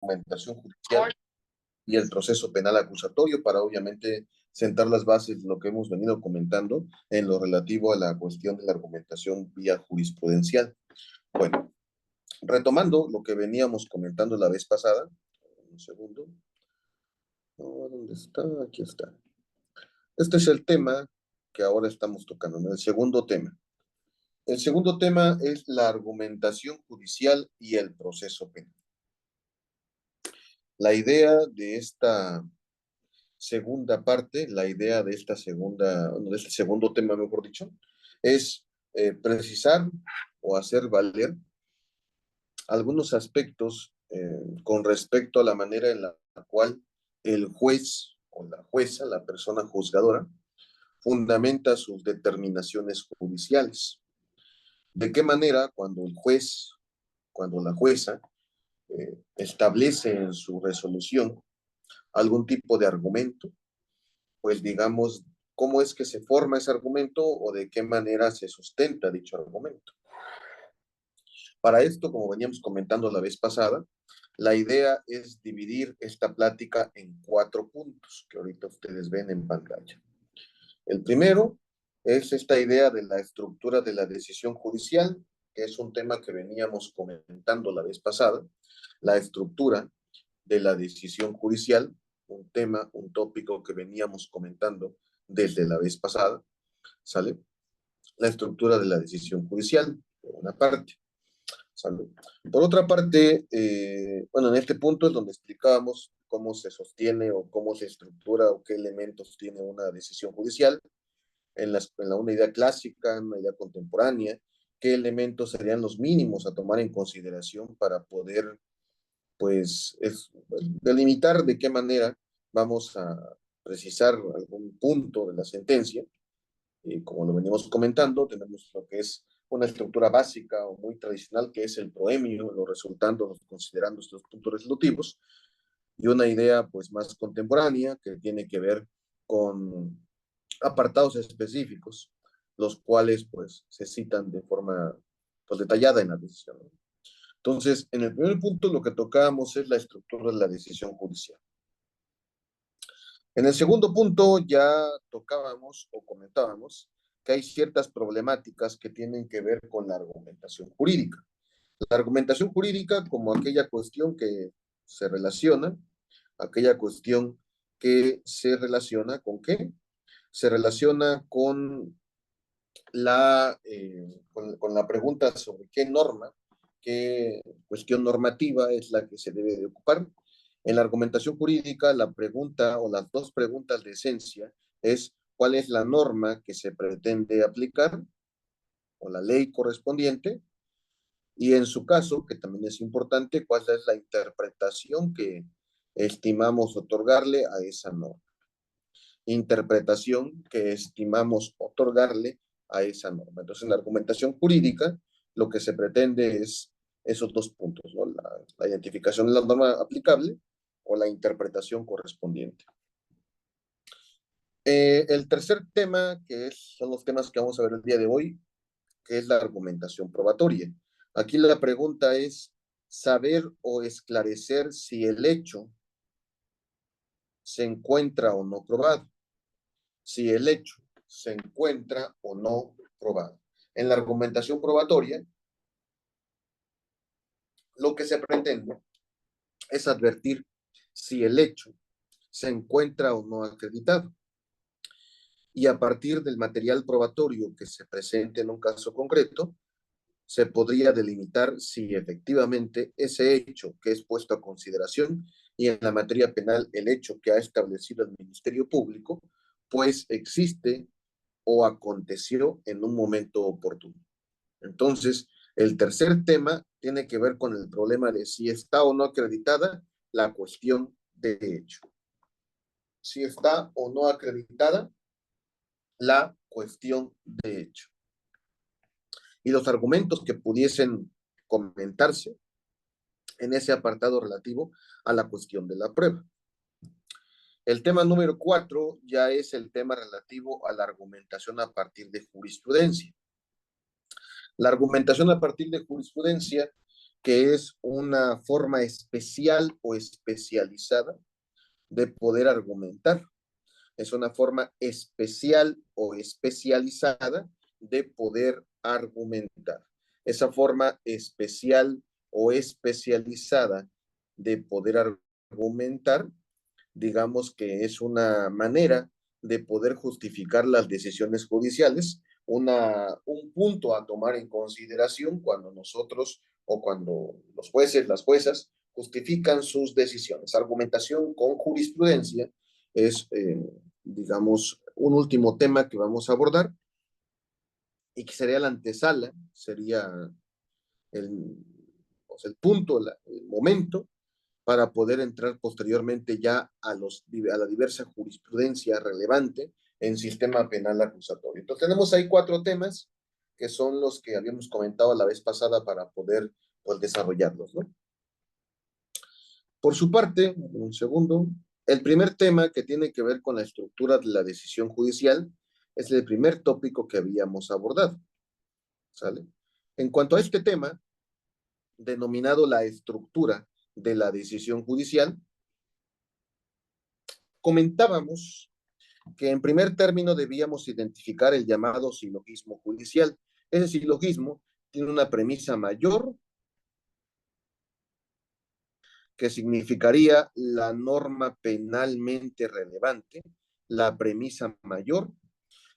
argumentación judicial y el proceso penal acusatorio para obviamente sentar las bases de lo que hemos venido comentando en lo relativo a la cuestión de la argumentación vía jurisprudencial. Bueno, retomando lo que veníamos comentando la vez pasada, un segundo. ¿Dónde está? Aquí está. Este es el tema que ahora estamos tocando, ¿no? El segundo tema. El segundo tema es la argumentación judicial y el proceso penal. La idea de esta segunda parte, la idea de esta segunda, de este segundo tema, mejor dicho, es precisar o hacer valer algunos aspectos con respecto a la manera en la cual el juez o la jueza, la persona juzgadora, fundamenta sus determinaciones judiciales. ¿De qué manera cuando el juez, cuando la jueza establece en su resolución algún tipo de argumento, pues digamos, cómo es que se forma ese argumento o de qué manera se sustenta dicho argumento? Para esto, como veníamos comentando la vez pasada, la idea es dividir esta plática en 4 puntos que ahorita ustedes ven en pantalla. El primero es esta idea de la estructura de la decisión judicial, que es un tema que veníamos comentando la vez pasada, la estructura de la decisión judicial, un tema, un tópico que veníamos comentando desde la vez pasada, ¿sale? La estructura de la decisión judicial, por una parte. ¿Sale? Por otra parte, bueno, en este punto es donde explicábamos cómo se sostiene o cómo se estructura o qué elementos tiene una decisión judicial en la una idea clásica, en una idea contemporánea, qué elementos serían los mínimos a tomar en consideración para poder, pues, delimitar de qué manera vamos a precisar algún punto de la sentencia. Y como lo venimos comentando, tenemos lo que es una estructura básica o muy tradicional, que es el proemio, los resultandos, considerando estos puntos resolutivos, y una idea pues más contemporánea que tiene que ver con apartados específicos, los cuales pues se citan de forma pues detallada en la decisión. Entonces, en el primer punto lo que tocábamos es la estructura de la decisión judicial. En el segundo punto ya tocábamos o comentábamos que hay ciertas problemáticas que tienen que ver con la argumentación jurídica. La argumentación jurídica como aquella cuestión que se relaciona, aquella cuestión que se relaciona con qué? Se relaciona con con la pregunta sobre qué norma, qué cuestión normativa es la que se debe de ocupar. En la argumentación jurídica, la pregunta o las dos preguntas de esencia es cuál es la norma que se pretende aplicar o la ley correspondiente, y en su caso, que también es importante, cuál es la interpretación que estimamos otorgarle a esa norma. Interpretación que estimamos otorgarle a esa norma. Entonces, en la argumentación jurídica, lo que se pretende es esos dos puntos, ¿no? La identificación de la norma aplicable o la interpretación correspondiente. El tercer tema, son los temas que vamos a ver el día de hoy, que es la argumentación probatoria. Aquí la pregunta es saber o esclarecer si el hecho se encuentra o no probado. Si el hecho se encuentra o no probado. En la argumentación probatoria, lo que se pretende es advertir si el hecho se encuentra o no acreditado. Y a partir del material probatorio que se presente en un caso concreto, se podría delimitar si efectivamente ese hecho que es puesto a consideración, y en la materia penal el hecho que ha establecido el Ministerio Público, pues existe o aconteció en un momento oportuno. Entonces, el tercer tema tiene que ver con el problema de si está o no acreditada la cuestión de hecho. Si está o no acreditada la cuestión de hecho. Y los argumentos que pudiesen comentarse en ese apartado relativo a la cuestión de la prueba. El tema número 4 ya es el tema relativo a la argumentación a partir de jurisprudencia. La argumentación a partir de jurisprudencia que es una forma especial o especializada de poder argumentar. Es una forma especial o especializada de poder argumentar. Esa forma especial o especializada de poder argumentar, digamos que es una manera de poder justificar las decisiones judiciales, un punto a tomar en consideración cuando nosotros o cuando los jueces, las juezas, justifican sus decisiones. Argumentación con jurisprudencia es, digamos, un último tema que vamos a abordar y que sería la antesala, sería el, pues el punto, el momento para poder entrar posteriormente ya a la diversa jurisprudencia relevante en sistema penal acusatorio. Entonces tenemos ahí 4 temas que son los que habíamos comentado la vez pasada para poder pues, desarrollarlos, ¿no? Por su parte, un segundo, el primer tema que tiene que ver con la estructura de la decisión judicial es el primer tópico que habíamos abordado, ¿sale? En cuanto a este tema, denominado la estructura de la decisión judicial, comentábamos que en primer término debíamos identificar el llamado silogismo judicial. Ese silogismo tiene una premisa mayor que significaría la norma penalmente relevante, la premisa mayor,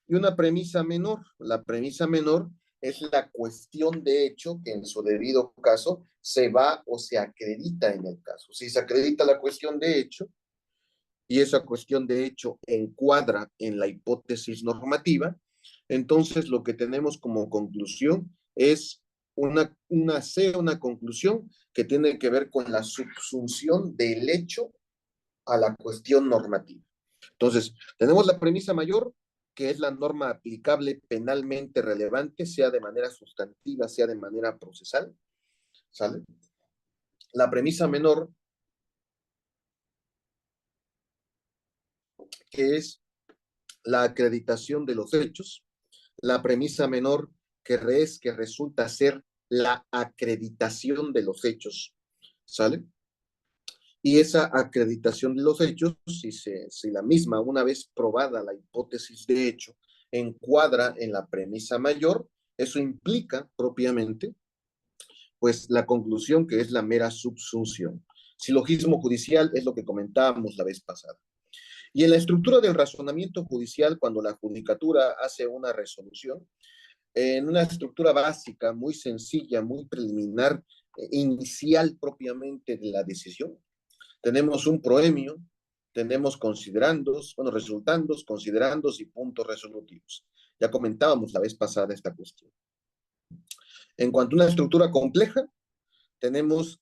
y una premisa menor. La premisa menor es la cuestión de hecho que en su debido caso se va o se acredita en el caso. Si se acredita la cuestión de hecho, y esa cuestión de hecho encuadra en la hipótesis normativa, entonces lo que tenemos como conclusión es una conclusión que tiene que ver con la subsunción del hecho a la cuestión normativa. Entonces, tenemos la premisa mayor, que es la norma aplicable penalmente relevante, sea de manera sustantiva, sea de manera procesal, ¿sale? La premisa menor, que es la acreditación de los hechos, la premisa menor que resulta ser la acreditación de los hechos, ¿sale? Y esa acreditación de los hechos, si la misma, una vez probada la hipótesis de hecho, encuadra en la premisa mayor, eso implica propiamente, pues, la conclusión que es la mera subsunción. Silogismo judicial es lo que comentábamos la vez pasada. Y en la estructura del razonamiento judicial, cuando la judicatura hace una resolución, en una estructura básica, muy sencilla, muy preliminar, inicial propiamente de la decisión. Tenemos un proemio, tenemos considerandos, bueno, resultandos, considerandos y puntos resolutivos. Ya comentábamos la vez pasada esta cuestión. En cuanto a una estructura compleja, tenemos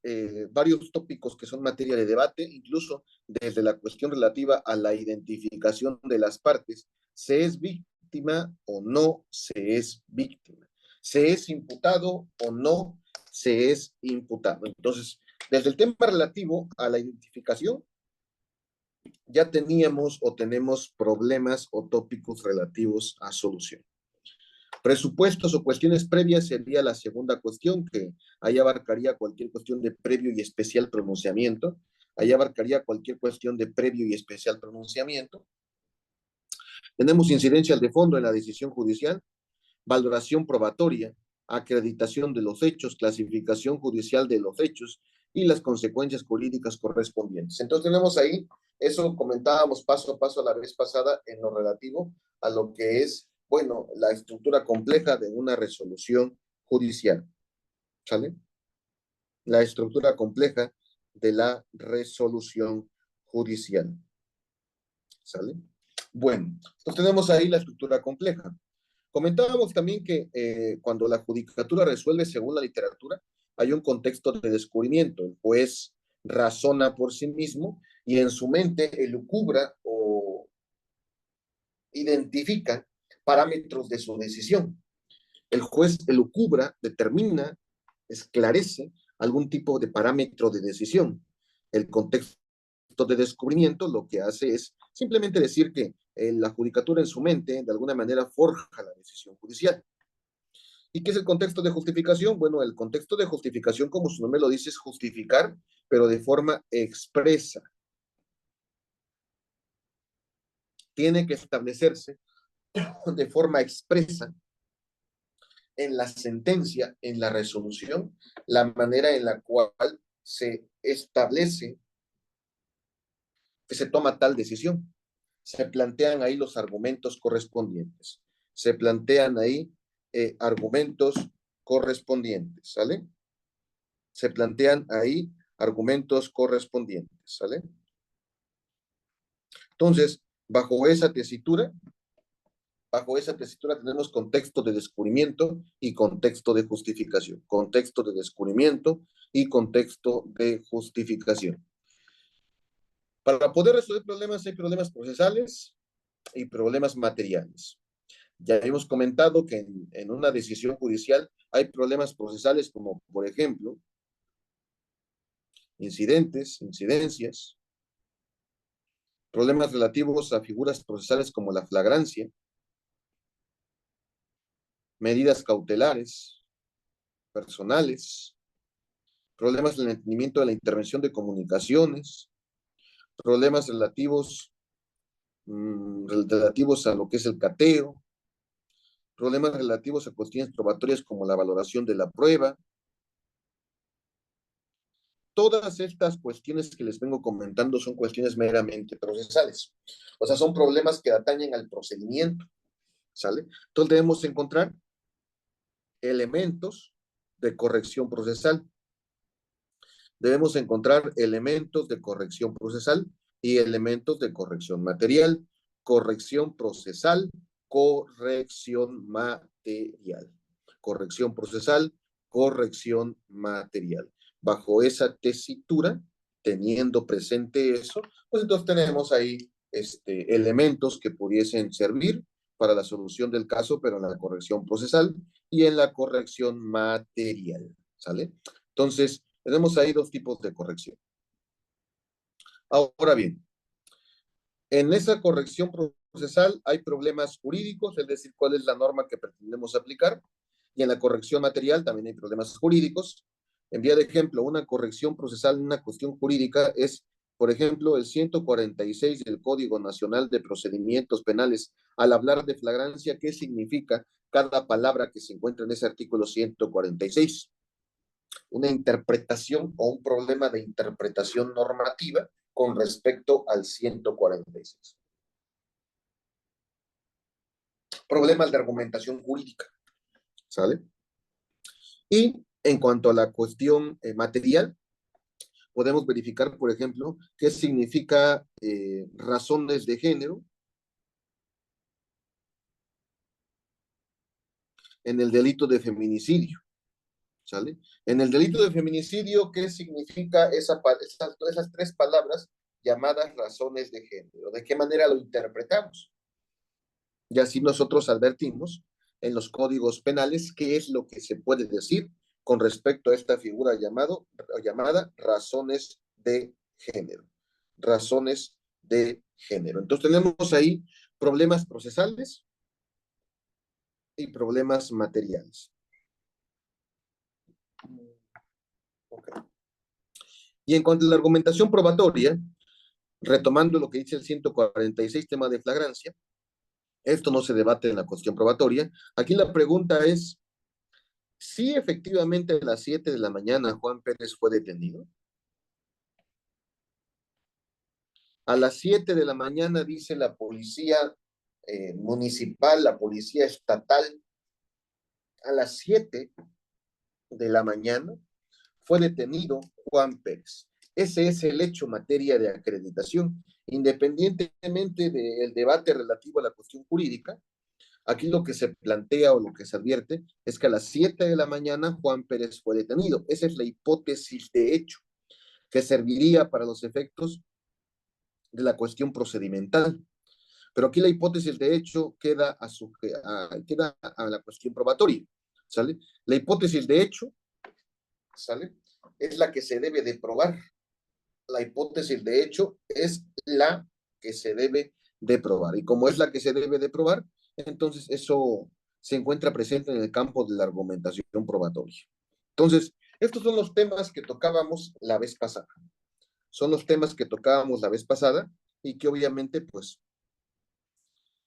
varios tópicos que son materia de debate, incluso desde la cuestión relativa a la identificación de las partes. ¿Se es víctima o no se es víctima? ¿Se es imputado o no se es imputado? Entonces, desde el tema relativo a la identificación, ya teníamos o tenemos problemas o tópicos relativos a solución. Presupuestos o cuestiones previas sería la segunda cuestión, que ahí abarcaría cualquier cuestión de previo y especial pronunciamiento. Ahí abarcaría cualquier cuestión de previo y especial pronunciamiento. Tenemos incidencias de fondo en la decisión judicial, valoración probatoria, acreditación de los hechos, clasificación judicial de los hechos y las consecuencias jurídicas correspondientes. Entonces tenemos ahí, eso comentábamos paso a paso la vez pasada en lo relativo a lo que es, bueno, la estructura compleja de una resolución judicial. ¿Sale? La estructura compleja de la resolución judicial. ¿Sale? Bueno, entonces tenemos ahí la estructura compleja. Comentábamos también que cuando la judicatura resuelve según la literatura, hay un contexto de descubrimiento. El juez razona por sí mismo y en su mente elucubra o identifica parámetros de su decisión. El juez elucubra, determina, esclarece algún tipo de parámetro de decisión. El contexto de descubrimiento lo que hace es simplemente decir que la judicatura en su mente de alguna manera forja la decisión judicial. ¿Y qué es el contexto de justificación? Bueno, el contexto de justificación, como su nombre lo dice, es justificar, pero de forma expresa. Tiene que establecerse de forma expresa en la sentencia, en la resolución, la manera en la cual se establece que se toma tal decisión. Se plantean ahí los argumentos correspondientes. Se plantean ahí argumentos correspondientes, ¿sale? Se plantean ahí argumentos correspondientes, ¿sale? Entonces, bajo esa tesitura tenemos contexto de descubrimiento y contexto de justificación. Contexto de descubrimiento y contexto de justificación. Para poder resolver problemas, hay problemas procesales y problemas materiales. Ya hemos comentado que en una decisión judicial hay problemas procesales como, por ejemplo, incidentes, incidencias, problemas relativos a figuras procesales como la flagrancia, medidas cautelares, personales, problemas del entendimiento de la intervención de comunicaciones, problemas relativos a lo que es el cateo, problemas relativos a cuestiones probatorias como la valoración de la prueba. Todas estas cuestiones que les vengo comentando son cuestiones meramente procesales. O sea, son problemas que atañen al procedimiento, ¿sale? Entonces debemos encontrar elementos de corrección procesal. Debemos encontrar elementos de corrección procesal y elementos de corrección material. Corrección procesal, corrección material. Corrección procesal, corrección material. Bajo esa tesitura, teniendo presente eso, pues entonces tenemos ahí elementos que pudiesen servir para la solución del caso, pero en la corrección procesal y en la corrección material, ¿sale? Entonces, tenemos ahí dos tipos de corrección. Ahora bien, en esa corrección procesal hay problemas jurídicos, es decir, cuál es la norma que pretendemos aplicar, y en la corrección material también hay problemas jurídicos. En vía de ejemplo, una corrección procesal en una cuestión jurídica es, por ejemplo, el 146 del Código Nacional de Procedimientos Penales. Al hablar de flagrancia, ¿qué significa cada palabra que se encuentra en ese artículo 146? Una interpretación o un problema de interpretación normativa con respecto al 146. Problemas de argumentación jurídica, ¿sale? Y en cuanto a la cuestión material, podemos verificar, por ejemplo, qué significa razones de género en el delito de feminicidio, ¿sale? En el delito de feminicidio, ¿qué significa esas tres palabras llamadas razones de género? ¿De qué manera lo interpretamos? Y así nosotros advertimos en los códigos penales qué es lo que se puede decir con respecto a esta figura llamada razones de género. Razones de género. Entonces tenemos ahí problemas procesales y problemas materiales. Okay. Y en cuanto a la argumentación probatoria, retomando lo que dice el 146, tema de flagrancia, esto no se debate en la cuestión probatoria. Aquí la pregunta es, ¿sí efectivamente a las 7 de la mañana Juan Pérez fue detenido? A las 7 de la mañana dice la policía municipal, la policía estatal, a las 7 de la mañana fue detenido Juan Pérez. Ese es el hecho materia de acreditación. Independientemente del debate relativo a la cuestión jurídica, aquí lo que se plantea o lo que se advierte es que a las 7 de la mañana Juan Pérez fue detenido. Esa es la hipótesis de hecho que serviría para los efectos de la cuestión procedimental. Pero aquí la hipótesis de hecho queda a la cuestión probatoria, ¿sale? La hipótesis de hecho, ¿sale? Es la que se debe de probar. La hipótesis de hecho es la que se debe de probar. Y como es la que se debe de probar, entonces eso se encuentra presente en el campo de la argumentación probatoria. Entonces, estos son los temas que tocábamos la vez pasada. Son los temas que tocábamos la vez pasada y que obviamente, pues,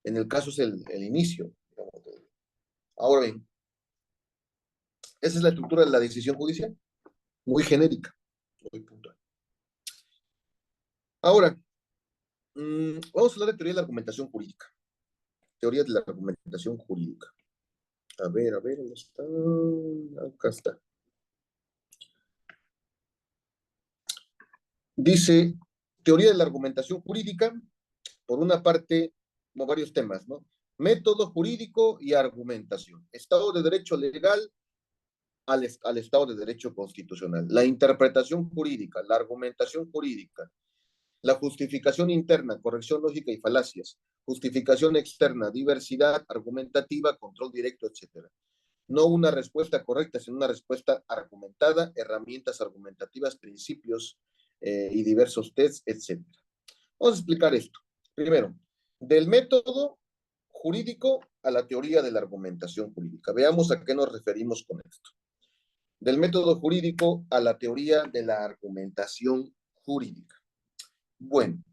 en el caso es el inicio. Ahora bien, esa es la estructura de la decisión judicial, muy genérica, muy puntual. Ahora, vamos a hablar de teoría de la argumentación jurídica. Teoría de la argumentación jurídica. A ver, ¿dónde está? Acá está. Dice, teoría de la argumentación jurídica, por una parte, como varios temas, ¿no? Método jurídico y argumentación. Estado de derecho legal al Estado de Derecho constitucional. La interpretación jurídica, la argumentación jurídica, la justificación interna, corrección lógica y falacias, justificación externa, diversidad argumentativa, control directo, etcétera. No una respuesta correcta, sino una respuesta argumentada, herramientas argumentativas, principios y diversos tests, etcétera. Vamos a explicar esto. Primero, del método jurídico a la teoría de la argumentación jurídica. Veamos a qué nos referimos con esto. Del método jurídico a la teoría de la argumentación jurídica. Bueno,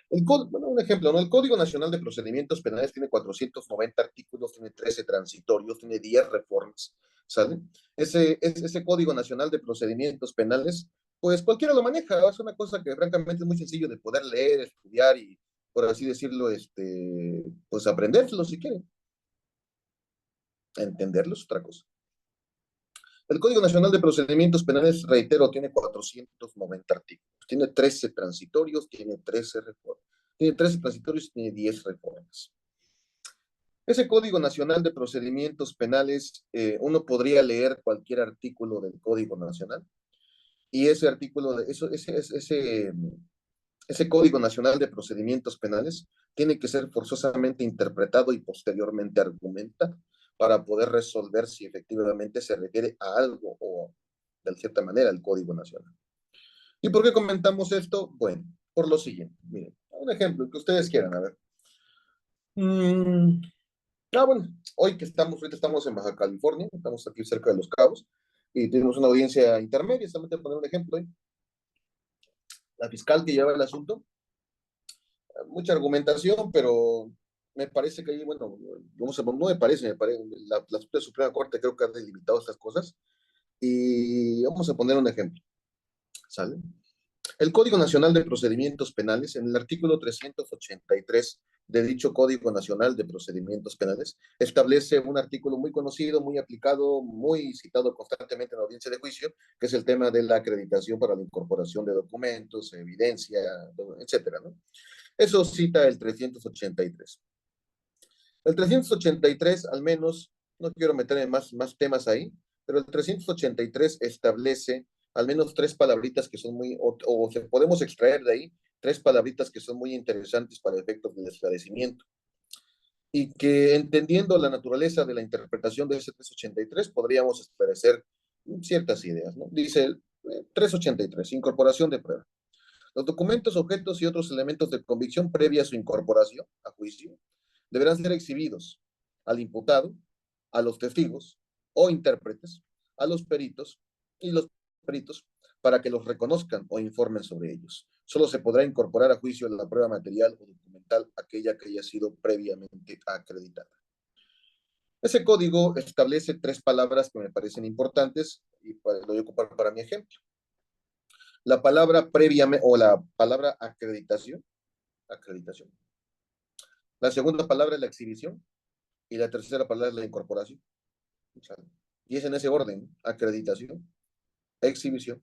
un ejemplo, ¿no? El Código Nacional de Procedimientos Penales tiene 490 artículos, tiene 13 transitorios, tiene 10 reformas, ¿sale? Ese Código Nacional de Procedimientos Penales, pues cualquiera lo maneja, es una cosa que francamente es muy sencillo de poder leer, estudiar y, por así decirlo, pues aprendérselo si quieren. Entenderlo es otra cosa. El Código Nacional de Procedimientos Penales, reitero, tiene 490 artículos, tiene 13 transitorios, tiene 13 reformas. Tiene 13 transitorios y tiene 10 reformas. Ese Código Nacional de Procedimientos Penales, uno podría leer cualquier artículo del Código Nacional y ese artículo, ese Código Nacional de Procedimientos Penales tiene que ser forzosamente interpretado y posteriormente argumentado para poder resolver si efectivamente se refiere a algo o de cierta manera al Código Nacional. ¿Y por qué comentamos esto? Bueno, por lo siguiente. Miren, un ejemplo que ustedes quieran, a ver. Bueno, ahorita estamos en Baja California, estamos aquí cerca de Los Cabos y tenemos una audiencia intermedia, solamente poner un ejemplo ahí. La fiscal que lleva el asunto, mucha argumentación, pero me parece que ahí, bueno, no me parece, la Suprema Corte creo que ha delimitado estas cosas y vamos a poner un ejemplo, ¿sale? El Código Nacional de Procedimientos Penales, en el artículo 383 de dicho Código Nacional de Procedimientos Penales, establece un artículo muy conocido, muy aplicado, muy citado constantemente en la audiencia de juicio, que es el tema de la acreditación para la incorporación de documentos, evidencia, etcétera, ¿no? Eso cita el 383. El 383, al menos, no quiero meter más temas ahí, pero el 383 establece al menos tres palabritas que son muy, o podemos extraer de ahí tres palabritas que son muy interesantes para efectos del esclarecimiento. Y que entendiendo la naturaleza de la interpretación de ese 383 podríamos esclarecer ciertas ideas, ¿no? Dice 383, incorporación de prueba. Los documentos, objetos y otros elementos de convicción previa a su incorporación a juicio deberán ser exhibidos al imputado, a los testigos o intérpretes, a los peritos y los peritos para que los reconozcan o informen sobre ellos. Solo se podrá incorporar a juicio la prueba material o documental aquella que haya sido previamente acreditada. Ese código establece tres palabras que me parecen importantes y lo voy a ocupar para mi ejemplo. La palabra previamente o la palabra acreditación. La segunda palabra es la exhibición y la tercera palabra es la incorporación. Y es en ese orden: acreditación, exhibición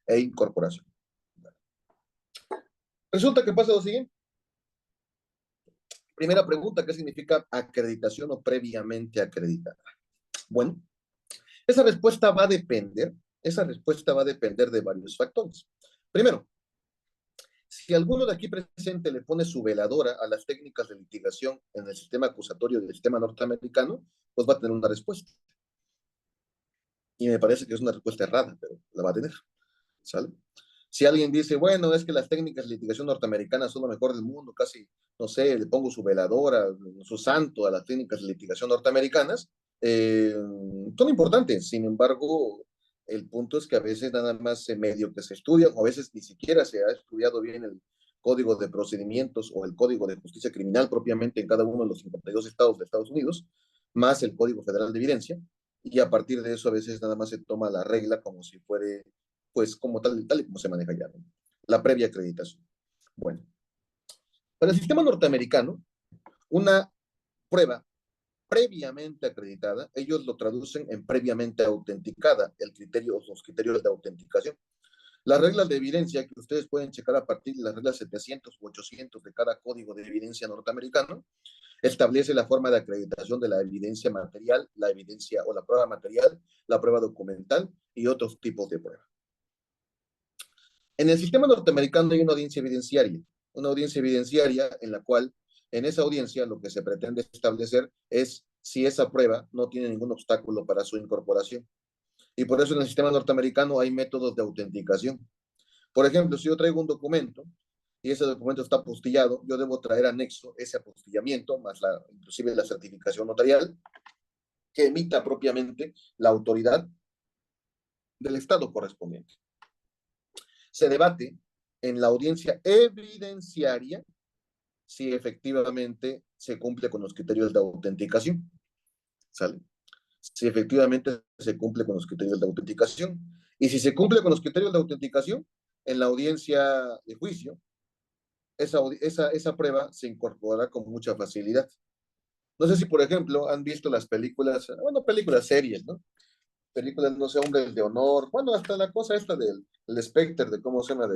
e incorporación. Resulta que pasa lo siguiente. Primera pregunta: ¿qué significa acreditación o previamente acreditada? Bueno, esa respuesta va a depender de varios factores. Primero, si alguno de aquí presente le pone su veladora a las técnicas de litigación en el sistema acusatorio del sistema norteamericano, pues va a tener una respuesta. Y me parece que es una respuesta errada, pero la va a tener. ¿Sale? Si alguien dice, bueno, es que las técnicas de litigación norteamericanas son lo mejor del mundo, casi, no sé, le pongo su veladora, su santo a las técnicas de litigación norteamericanas, son importantes. Sin embargo, el punto es que a veces nada más se medio que se estudia, o a veces ni siquiera se ha estudiado bien el código de procedimientos o el código de justicia criminal propiamente en cada uno de los 52 estados de Estados Unidos, más el código federal de evidencia, y a partir de eso a veces nada más se toma la regla como si fuera, pues como tal y como se maneja ya, ¿no? La previa acreditación. Bueno, para el sistema norteamericano, una prueba previamente acreditada, ellos lo traducen en previamente autenticada, el criterio, los criterios de autenticación. Las reglas de evidencia que ustedes pueden checar a partir de las reglas 700 u 800 de cada código de evidencia norteamericano, establece la forma de acreditación de la evidencia material, la evidencia o la prueba material, la prueba documental y otros tipos de pruebas. En el sistema norteamericano hay una audiencia evidenciaria en la cual en esa audiencia lo que se pretende establecer es si esa prueba no tiene ningún obstáculo para su incorporación. Y por eso en el sistema norteamericano hay métodos de autenticación. Por ejemplo, si yo traigo un documento y ese documento está apostillado, yo debo traer anexo ese apostillamiento, más inclusive la certificación notarial, que emita propiamente la autoridad del Estado correspondiente. Se debate en la audiencia evidenciaria si efectivamente se cumple con los criterios de autenticación. ¿Sale? Si efectivamente se cumple con los criterios de autenticación. Y si se cumple con los criterios de autenticación, en la audiencia de juicio, esa prueba se incorpora con mucha facilidad. No sé si, por ejemplo, han visto las películas, bueno, películas series, ¿no? Películas, no sé, Hombres de Honor, bueno, hasta la cosa esta del Spectre, de cómo se llama,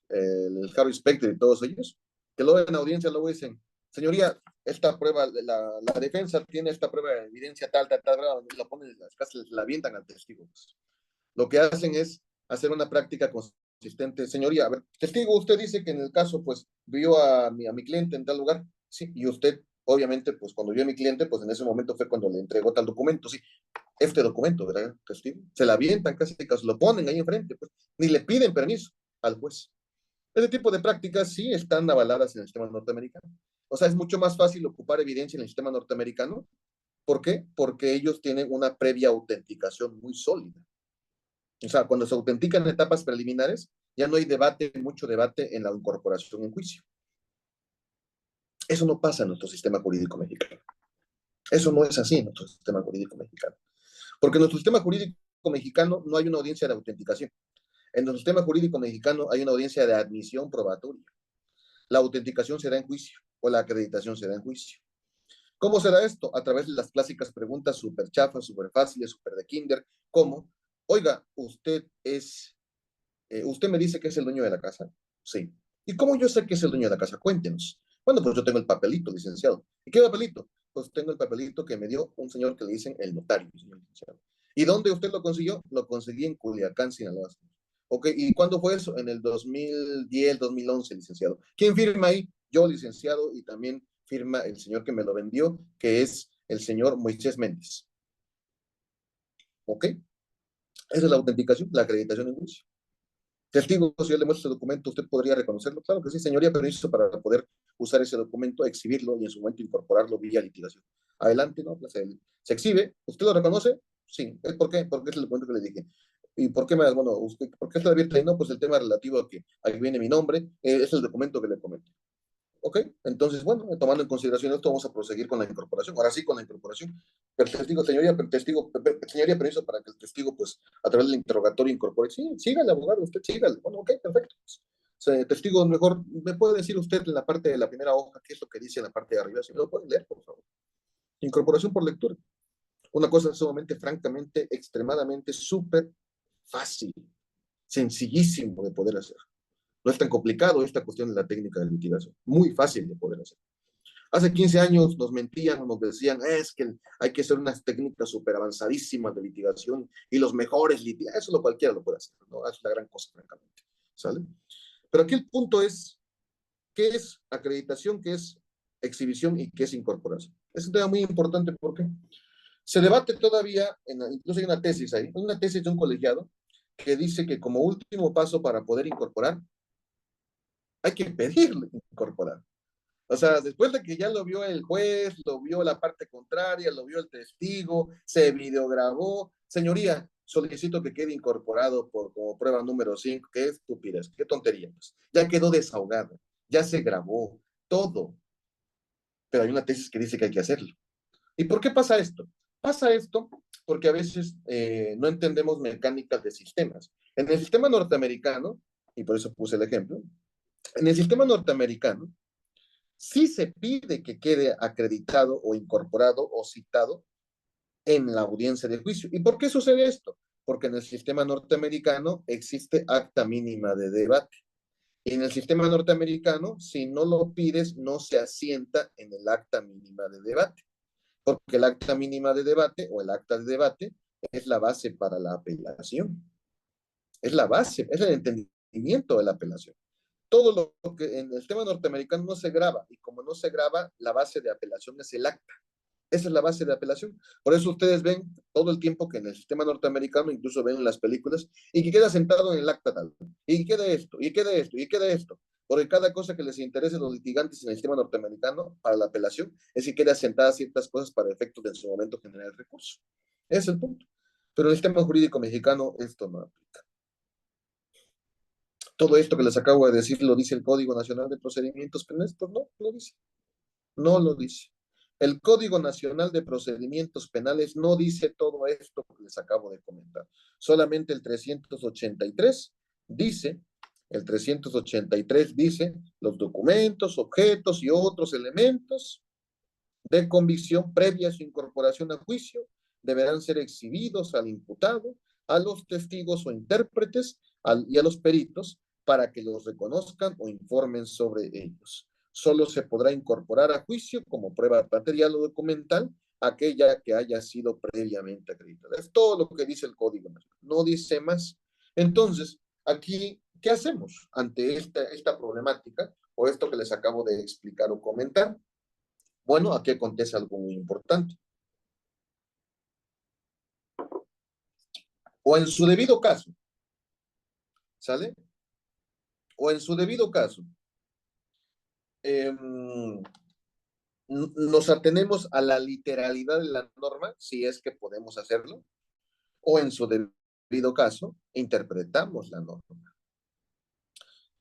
el Harry Specter y todos ellos, que luego en audiencia luego dicen, señoría, esta prueba, la defensa tiene esta prueba de evidencia tal, y lo ponen, casi la avientan al testigo. Lo que hacen es hacer una práctica consistente. Señoría, a ver, testigo, usted dice que en el caso, pues, vio a mi cliente en tal lugar, sí, y usted, obviamente, pues, cuando vio a mi cliente, pues, en ese momento fue cuando le entregó tal documento, sí, este documento, ¿verdad, testigo? Se la avientan casi, lo ponen ahí enfrente, pues, ni le piden permiso al juez. Ese tipo de prácticas sí están avaladas en el sistema norteamericano. O sea, es mucho más fácil ocupar evidencia en el sistema norteamericano. ¿Por qué? Porque ellos tienen una previa autenticación muy sólida. O sea, cuando se autentican etapas preliminares, ya no hay debate, mucho debate en la incorporación en juicio. Eso no pasa en nuestro sistema jurídico mexicano. Eso no es así en nuestro sistema jurídico mexicano. Porque en nuestro sistema jurídico mexicano no hay una audiencia de autenticación. En nuestro sistema jurídico mexicano hay una audiencia de admisión probatoria. La autenticación se da en juicio o la acreditación se da en juicio. ¿Cómo se da esto? A través de las clásicas preguntas súper chafas, súper fáciles, súper de kinder, como, oiga, usted me dice que es el dueño de la casa. Sí. ¿Y cómo yo sé que es el dueño de la casa? Cuéntenos. Bueno, pues yo tengo el papelito, licenciado. ¿Y qué papelito? Pues tengo el papelito que me dio un señor que le dicen el notario, señor licenciado. ¿Y dónde usted lo consiguió? Lo conseguí en Culiacán, Sinaloa. Ok, ¿y cuándo fue eso? En el 2010, 2011, licenciado. ¿Quién firma ahí? Yo, licenciado, y también firma el señor que me lo vendió, que es el señor Moisés Méndez. ¿Ok? Esa es la autenticación, la acreditación en juicio. Testigo, si yo le muestro ese documento, ¿usted podría reconocerlo? Claro que sí, señoría, permiso para poder usar ese documento, exhibirlo y en su momento incorporarlo vía litigación. Adelante, ¿no? Pues se exhibe. ¿Usted lo reconoce? Sí. ¿Por qué? Porque es el documento que le dije. ¿Y por qué bueno, por qué está abierto ahí? No, pues el tema relativo a que ahí viene mi nombre, es el documento que le comento. Ok, entonces, bueno, tomando en consideración esto, vamos a proseguir con la incorporación. Ahora sí, con la incorporación. Pero el testigo, señoría, permiso para que el testigo, pues, a través del interrogatorio incorpore. Sí, sígale, abogado, usted sígale. Bueno, ok, perfecto. Testigo, mejor, ¿me puede decir usted en la parte de la primera hoja qué es lo que dice en la parte de arriba? Si me lo puede leer, por favor. Incorporación por lectura. Una cosa sumamente, francamente, extremadamente, súper fácil, sencillísimo de poder hacer. No es tan complicado esta cuestión de la técnica de litigación. Muy fácil de poder hacer. Hace 15 años nos mentían, nos decían, es que hay que hacer unas técnicas súper avanzadísimas de litigación y los mejores litigadores. Eso cualquiera lo puede hacer, ¿no? Es la gran cosa, francamente. ¿Sale? Pero aquí el punto es, ¿qué es acreditación, qué es exhibición y qué es incorporación? Es un tema muy importante porque se debate todavía, incluso hay una tesis ahí, una tesis de un colegiado que dice que como último paso para poder incorporar, hay que pedirle incorporar. O sea, después de que ya lo vio el juez, lo vio la parte contraria, lo vio el testigo, se videograbó, señoría, solicito que quede incorporado como prueba número 5. Qué estupidez, qué tontería. Pues. Ya quedó desahogado, ya se grabó, todo. Pero hay una tesis que dice que hay que hacerlo. ¿Y por qué pasa esto? Pasa esto porque a veces no entendemos mecánicas de sistemas. En el sistema norteamericano, y por eso puse el ejemplo, en el sistema norteamericano sí se pide que quede acreditado o incorporado o citado en la audiencia de juicio. ¿Y por qué sucede esto? Porque en el sistema norteamericano existe acta mínima de debate. Y en el sistema norteamericano, si no lo pides, no se asienta en el acta mínima de debate. Porque el acta mínima de debate o el acta de debate es la base para la apelación. Es la base, es el entendimiento de la apelación. Todo lo que en el sistema norteamericano no se graba, y como no se graba, la base de apelación es el acta. Esa es la base de apelación. Por eso ustedes ven todo el tiempo que en el sistema norteamericano, incluso ven en las películas, y que queda sentado en el acta tal, y queda esto, y queda esto, y queda esto. Porque cada cosa que les interese a los litigantes en el sistema norteamericano para la apelación es que queda sentada ciertas cosas para efectos de en su momento generar el recurso. Ese es el punto. Pero en el sistema jurídico mexicano esto no aplica. Todo esto que les acabo de decir lo dice el Código Nacional de Procedimientos Penales, pues no lo dice. No lo dice. El Código Nacional de Procedimientos Penales no dice todo esto que les acabo de comentar. Solamente el 383 dice, el 383 dice los documentos, objetos y otros elementos de convicción previa a su incorporación a juicio deberán ser exhibidos al imputado, a los testigos o intérpretes y a los peritos para que los reconozcan o informen sobre ellos. Solo se podrá incorporar a juicio como prueba material o documental aquella que haya sido previamente acreditada. Es todo lo que dice el Código, no dice más. Entonces, aquí, ¿qué hacemos ante esta problemática o esto que les acabo de explicar o comentar? Bueno, aquí acontece algo muy importante. O en su debido caso, ¿sale? O en su debido caso, eh, nos atenemos a la literalidad de la norma, si es que podemos hacerlo, o en su debido caso, interpretamos la norma.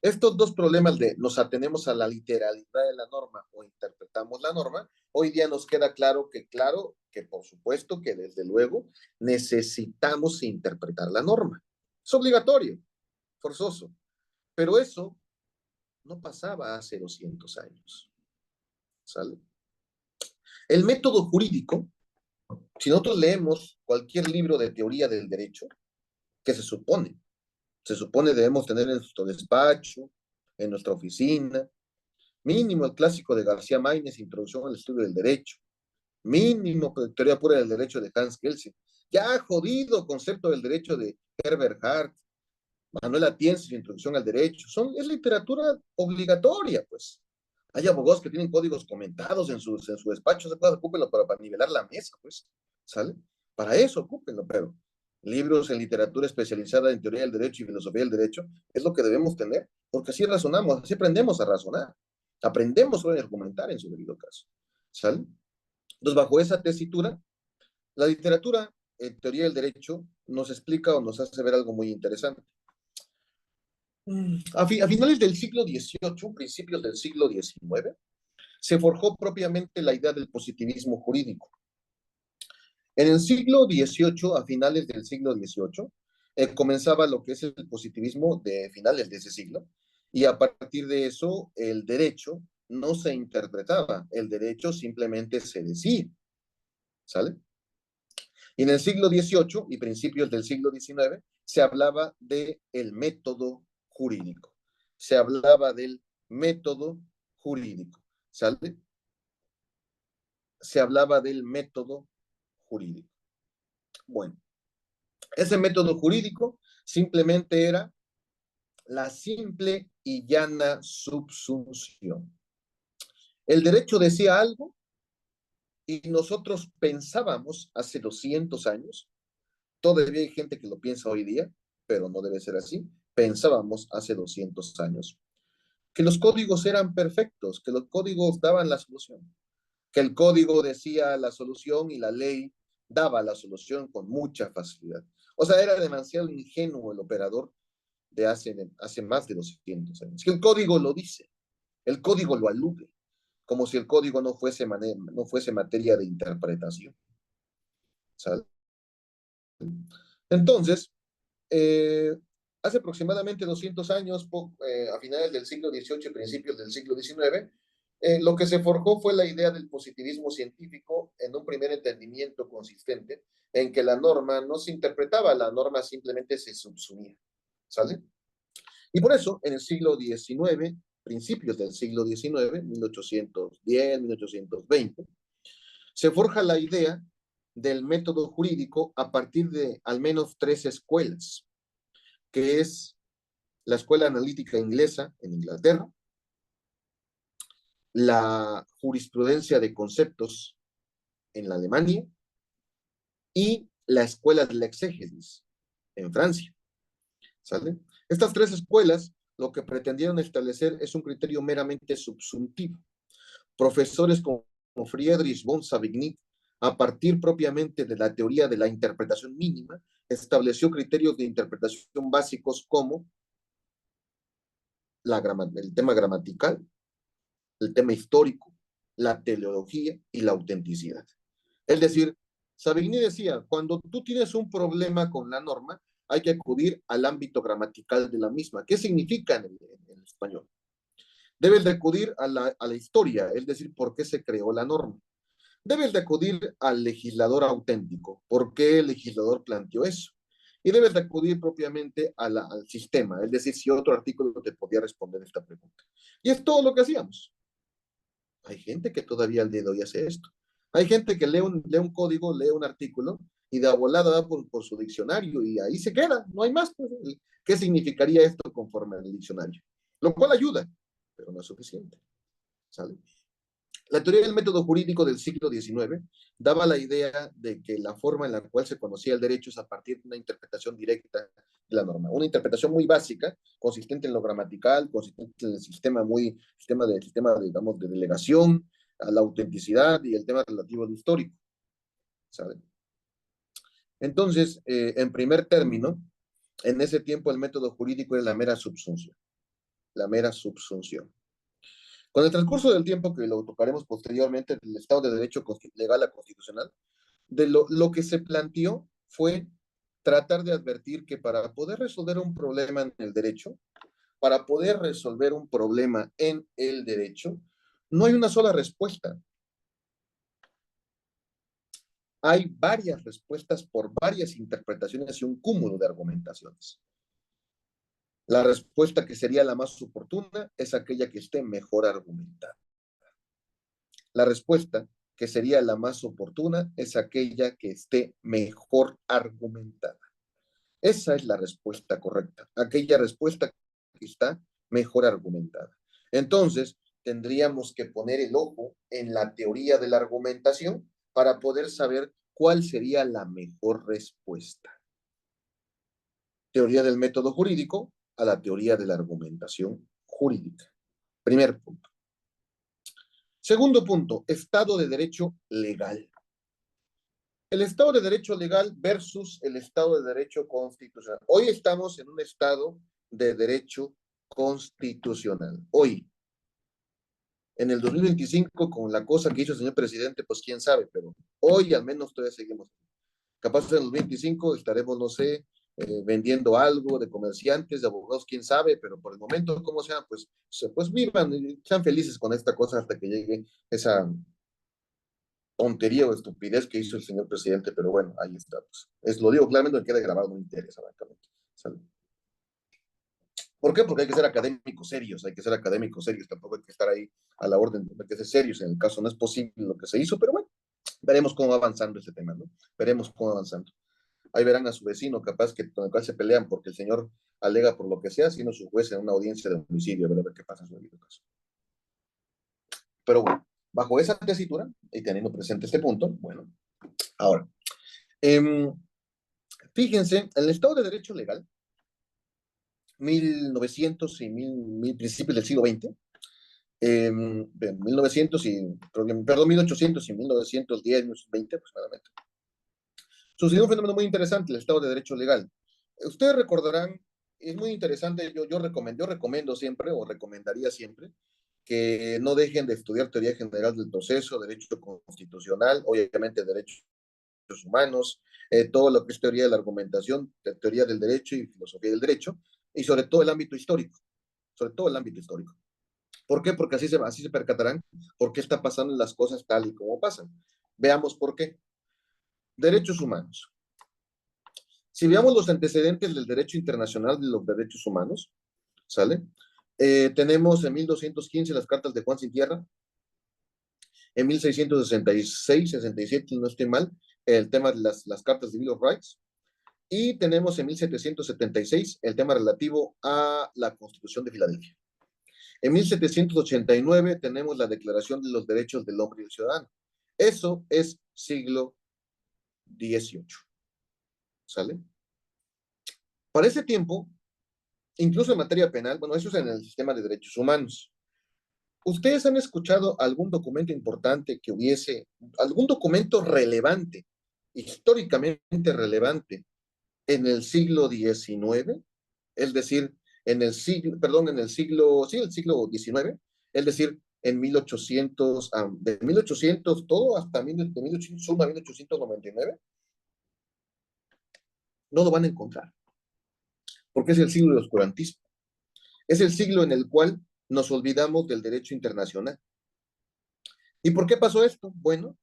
Estos dos problemas de nos atenemos a la literalidad de la norma o interpretamos la norma, hoy día nos queda claro que por supuesto que desde luego necesitamos interpretar la norma. Es obligatorio, forzoso, pero eso no pasaba hace 200 años. ¿Sale? El método jurídico, si nosotros leemos cualquier libro de teoría del derecho, que se supone debemos tener en nuestro despacho, en nuestra oficina, mínimo el clásico de García Maínez, Introducción al Estudio del Derecho, mínimo Teoría Pura del Derecho de Hans Kelsen, ya jodido concepto del derecho de Herbert Hart, Manuel Atienza, Introducción al Derecho, es literatura obligatoria, pues. Hay abogados que tienen códigos comentados en su despacho, se puede ocúpenlo para nivelar la mesa, pues, ¿sale? Para eso ocúpenlo, pero libros en literatura especializada en teoría del derecho y filosofía del derecho es lo que debemos tener, porque así razonamos, así aprendemos a razonar, aprendemos a argumentar en su debido caso, ¿sale? Entonces, bajo esa tesitura, la literatura en teoría del derecho nos explica o nos hace ver algo muy interesante. A finales del siglo XVIII, principios del siglo XIX, se forjó propiamente la idea del positivismo jurídico. En el siglo XVIII, a finales del siglo XVIII, comenzaba lo que es el positivismo de finales de ese siglo, y a partir de eso el derecho no se interpretaba, el derecho simplemente se decía, ¿sale? Y en el siglo XVIII y principios del siglo XIX se hablaba del método jurídico, se hablaba del método jurídico, ¿sale? Se hablaba del método jurídico. Bueno, ese método jurídico simplemente era la simple y llana subsunción. El derecho decía algo y nosotros pensábamos hace 200 años, todavía hay gente que lo piensa hoy día, pero no debe ser así. Pensábamos hace 200 años que los códigos eran perfectos, que los códigos daban la solución, que el código decía la solución y la ley daba la solución con mucha facilidad. O sea, era demasiado ingenuo el operador de hace más de 200 años. Que el código lo dice, el código lo alude, como si el código no fuese materia de interpretación. ¿Sabes? Entonces, eh, hace aproximadamente 200 años, a finales del siglo XVIII y principios del siglo XIX, lo que se forjó fue la idea del positivismo científico en un primer entendimiento consistente en que la norma no se interpretaba, la norma simplemente se subsumía. ¿Sale? Y por eso, en el siglo XIX, principios del siglo XIX, 1810, 1820, se forja la idea del método jurídico a partir de al menos tres escuelas, que es la escuela analítica inglesa en Inglaterra, la jurisprudencia de conceptos en la Alemania y la escuela de la exégesis en Francia. ¿Sale? Estas tres escuelas lo que pretendieron establecer es un criterio meramente subsuntivo. Profesores como Friedrich von Savigny, a partir propiamente de la teoría de la interpretación mínima, estableció criterios de interpretación básicos como el tema gramatical, el tema histórico, la teleología y la autenticidad. Es decir, Savigny decía, cuando tú tienes un problema con la norma, hay que acudir al ámbito gramatical de la misma. ¿Qué significa en español? Debes de acudir a la historia, es decir, por qué se creó la norma. Debes de acudir al legislador auténtico, por qué el legislador planteó eso. Y debes de acudir propiamente al sistema, es decir, si otro artículo te podía responder esta pregunta. Y es todo lo que hacíamos. Hay gente que todavía al día de hoy hace esto. Hay gente que lee un código, lee un artículo y de volada va por su diccionario y ahí se queda, no hay más. Pues, ¿qué significaría esto conforme al diccionario? Lo cual ayuda, pero no es suficiente. ¿Sale? La teoría del método jurídico del siglo XIX daba la idea de que la forma en la cual se conocía el derecho es a partir de una interpretación directa de la norma. Una interpretación muy básica, consistente en lo gramatical, consistente en el sistema de, digamos, de delegación, a la autenticidad y el tema relativo al histórico. ¿Sabe? Entonces, en primer término, en ese tiempo el método jurídico era la mera subsunción. La mera subsunción. Con el transcurso del tiempo, que lo tocaremos posteriormente, del Estado de Derecho legal a constitucional, lo que se planteó fue tratar de advertir que para poder resolver un problema en el derecho, para poder resolver un problema en el derecho, no hay una sola respuesta. Hay varias respuestas por varias interpretaciones y un cúmulo de argumentaciones. La respuesta que sería la más oportuna es aquella que esté mejor argumentada. La respuesta que sería la más oportuna es aquella que esté mejor argumentada. Esa es la respuesta correcta, aquella respuesta que está mejor argumentada. Entonces, tendríamos que poner el ojo en la teoría de la argumentación para poder saber cuál sería la mejor respuesta. Teoría del método jurídico a la teoría de la argumentación jurídica. Primer punto. Segundo punto, Estado de Derecho legal. El Estado de Derecho legal versus el Estado de Derecho constitucional. Hoy estamos en un Estado de Derecho constitucional. Hoy, en el 2025, con la cosa que hizo el señor presidente, pues quién sabe, pero hoy al menos todavía seguimos. Capaz en el 2025 estaremos, no sé, vendiendo algo de comerciantes, de abogados, quién sabe, pero por el momento, como sea, pues vivan, sean felices con esta cosa hasta que llegue esa tontería o estupidez que hizo el señor presidente, pero bueno, ahí está. Pues. Lo digo claramente, me queda grabado, no me interesa, francamente. ¿Sale? ¿Por qué? Porque hay que ser académicos serios, hay que ser académicos serios, tampoco hay que estar ahí a la orden, hay que ser serios. En el caso no es posible lo que se hizo, pero bueno, veremos cómo va avanzando este tema, ¿no? Veremos cómo va avanzando. Ahí verán a su vecino, capaz que con el cual se pelean porque el señor alega por lo que sea, siendo su juez en una audiencia de homicidio, a ver qué pasa en su debido caso. Pero bueno, bajo esa tesitura y teniendo presente este punto, bueno, ahora, fíjense, el Estado de Derecho legal 1900 y principios del siglo XX. 1900 y, perdón, 1800 y 1910, 1920 aproximadamente. Sucedió un fenómeno muy interesante, el Estado de Derecho Legal. Ustedes recordarán, es muy interesante, yo recomiendo siempre, o recomendaría siempre, que no dejen de estudiar teoría general del proceso, derecho constitucional, obviamente derechos humanos, todo lo que es teoría de la argumentación, teoría del derecho y filosofía del derecho, y sobre todo el ámbito histórico, sobre todo el ámbito histórico. ¿Por qué? Porque así se percatarán por qué está pasando las cosas tal y como pasan. Veamos por qué. Derechos humanos. Si veamos los antecedentes del derecho internacional de los derechos humanos, ¿sale? Tenemos en 1215 las cartas de Juan Sin Tierra, en 1666, 67, no estoy mal, el tema de las cartas de Bill of Rights, y tenemos en 1776 el tema relativo a la Constitución de Filadelfia. En 1789 tenemos la Declaración de los Derechos del Hombre y del Ciudadano. Eso es siglo XVIII, ¿sale? Para ese tiempo, incluso en materia penal, bueno, eso es en el sistema de derechos humanos. ¿Ustedes han escuchado algún documento importante que hubiese, algún documento relevante, históricamente relevante, en el siglo XIX? Es decir, en el siglo, perdón, en el siglo, sí, el siglo XIX, es decir, en 1800, de 1800 todo hasta de 1801 a 1899, no lo van a encontrar, porque es el siglo del oscurantismo. Es el siglo en el cual nos olvidamos del derecho internacional. ¿Y por qué pasó esto? Bueno,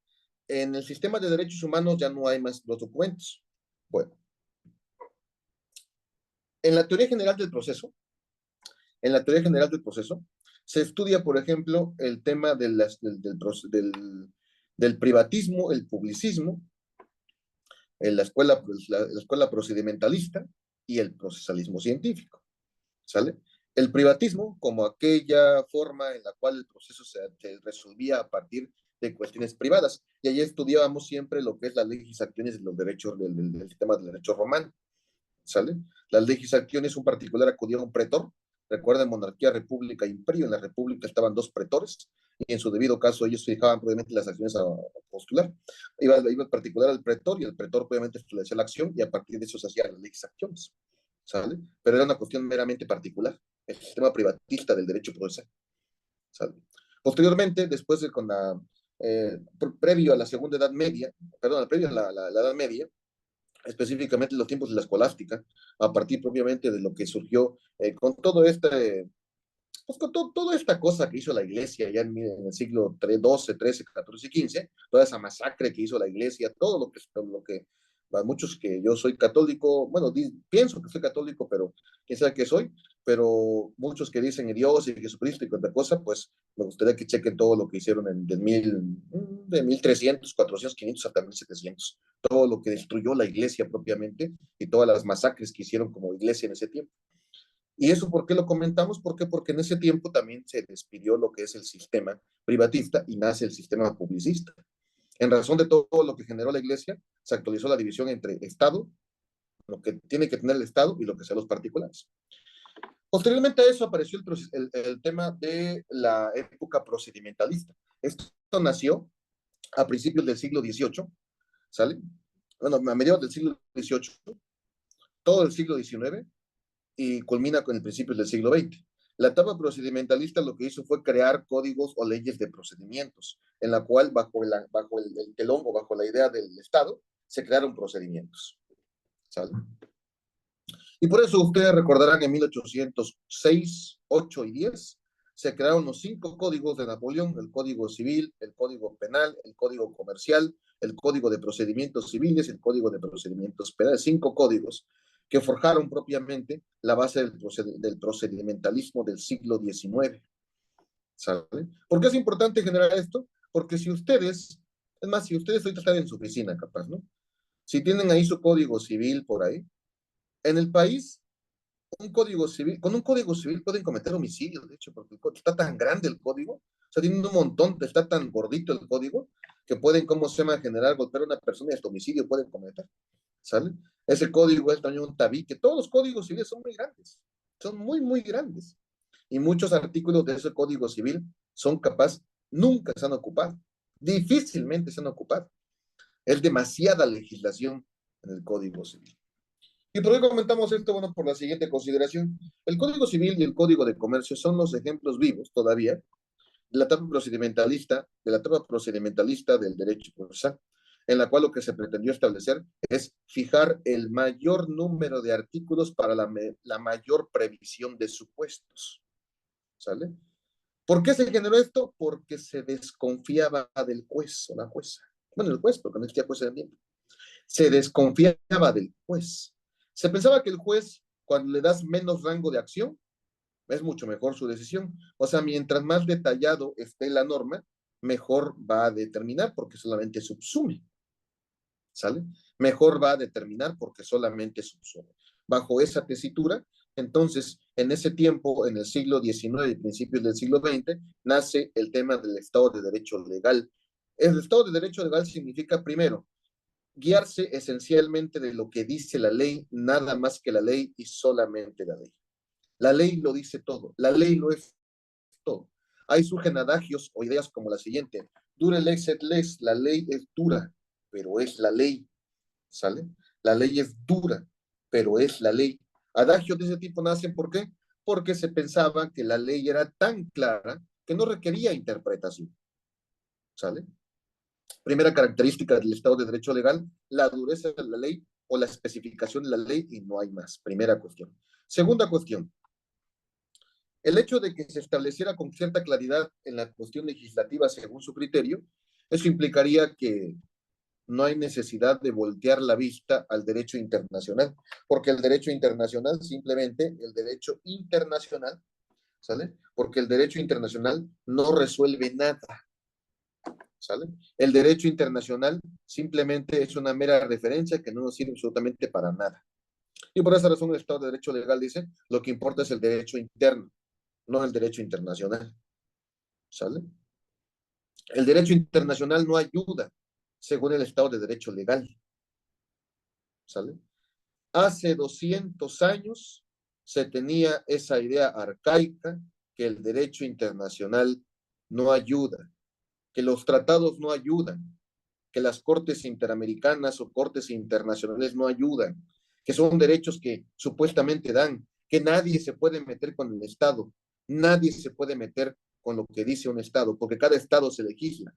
en el sistema de derechos humanos ya no hay más los documentos. Bueno, en la teoría general del proceso, en la teoría general del proceso, se estudia, por ejemplo, el tema del privatismo, el publicismo, en la escuela procedimentalista y el procesalismo científico, ¿sale? El privatismo como aquella forma en la cual el proceso se resolvía a partir de cuestiones privadas. Y ahí estudiábamos siempre lo que es las leyes acciones de los derechos del sistema del derecho romano, ¿sale? Las leyes acciones, un particular acudía a un pretor. Recuerden, monarquía, república, imperio. En la república estaban dos pretores y en su debido caso ellos fijaban obviamente las acciones a postular. Iba el particular al pretor y el pretor obviamente establecía la acción y a partir de eso se hacían las leyes acciones, ¿sale? Pero era una cuestión meramente particular, el sistema privatista del derecho procesal, ¿sale? Posteriormente, después de con la, previo a la segunda edad media, perdón, previo a la edad media, específicamente en los tiempos de la escolástica, a partir propiamente de lo que surgió con todo este, pues con toda esta cosa que hizo la iglesia ya en el siglo XII, XIII, XIV y XV, toda esa masacre que hizo la iglesia, todo lo que a muchos que yo soy católico, bueno, pienso que soy católico, pero quién sabe que soy, pero muchos que dicen en Dios y Jesucristo y cuanta cosa, pues me gustaría que chequen todo lo que hicieron de 1300, 400, 500 hasta 1700, todo lo que destruyó la iglesia propiamente y todas las masacres que hicieron como iglesia en ese tiempo. ¿Y eso por qué lo comentamos? ¿Por qué? Porque en ese tiempo también se despidió lo que es el sistema privatista y nace el sistema publicista. En razón de todo lo que generó la iglesia, se actualizó la división entre Estado, lo que tiene que tener el Estado y lo que sean los particulares. Posteriormente a eso apareció el tema de la época procedimentalista. Esto nació a principios del siglo XVIII, ¿sale? Bueno, a mediados del siglo XVIII, todo el siglo XIX, y culmina con el principios del siglo XX. La etapa procedimentalista lo que hizo fue crear códigos o leyes de procedimientos, en la cual bajo el telón o bajo la idea del Estado se crearon procedimientos, ¿sale? Y por eso ustedes recordarán en 1806, 8 y 10 se crearon los 5 códigos de Napoleón: el Código Civil, el Código Penal, el Código Comercial, el Código de Procedimientos Civiles, el Código de Procedimientos Penales. 5 códigos que forjaron propiamente la base del procedimentalismo del siglo XIX, ¿sale? ¿Por qué es importante generar esto? Porque si ustedes, es más, si ustedes ahorita están en su oficina, capaz, ¿no? Si tienen ahí su Código Civil por ahí, en el país con un código civil pueden cometer homicidios, de hecho, porque está tan grande el código, o sea, tiene un montón, está tan gordito el código, que pueden, ¿cómo se llama?, generar, golpear a una persona y hasta homicidio pueden cometer, ¿sale? Ese código es también un tabique, todos los códigos civiles son muy grandes, son muy, muy grandes. Y muchos artículos de ese Código Civil son capaz, nunca se han ocupado, difícilmente se han ocupado. Es demasiada legislación en el Código Civil. ¿Y por qué comentamos esto? Bueno, por la siguiente consideración. El Código Civil y el Código de Comercio son los ejemplos vivos todavía de la etapa procedimentalista del derecho procesal, en la cual lo que se pretendió establecer es fijar el mayor número de artículos para la mayor previsión de supuestos. ¿Sale? ¿Por qué se generó esto? Porque se desconfiaba del juez o la jueza. Bueno, el juez, porque no existía juez en el tiempo. Se desconfiaba del juez. Se pensaba que el juez, cuando le das menos rango de acción, es mucho mejor su decisión. O sea, mientras más detallado esté la norma, mejor va a determinar porque solamente subsume. ¿Sale? Mejor va a determinar porque solamente subsume. Bajo esa tesitura, entonces, en ese tiempo, en el siglo XIX y principios del siglo XX, nace el tema del Estado de Derecho Legal. El Estado de Derecho Legal significa, primero, guiarse esencialmente de lo que dice la ley, nada más que la ley y solamente la ley. La ley lo dice todo, la ley lo es todo. Ahí surgen adagios o ideas como la siguiente: dure lex et lex, la ley es dura, pero es la ley, ¿sale? La ley es dura, pero es la ley. Adagios de ese tipo nacen, ¿por qué? Porque se pensaba que la ley era tan clara que no requería interpretación, ¿sale? Primera característica del Estado de Derecho Legal, la dureza de la ley o la especificación de la ley y no hay más. Primera cuestión. Segunda cuestión, el hecho de que se estableciera con cierta claridad en la cuestión legislativa según su criterio, eso implicaría que no hay necesidad de voltear la vista al derecho internacional, porque el derecho internacional, simplemente el derecho internacional, ¿sale? Porque el derecho internacional no resuelve nada, ¿sale? El derecho internacional simplemente es una mera referencia que no nos sirve absolutamente para nada. Y por esa razón el Estado de Derecho Legal dice, lo que importa es el derecho interno, no el derecho internacional, ¿sale? El derecho internacional no ayuda según el Estado de Derecho Legal, ¿sale? Hace 200 años se tenía esa idea arcaica que el derecho internacional no ayuda, que los tratados no ayudan, que las cortes interamericanas o cortes internacionales no ayudan, que son derechos que supuestamente dan, que nadie se puede meter con el Estado, nadie se puede meter con lo que dice un Estado, porque cada Estado se legisla,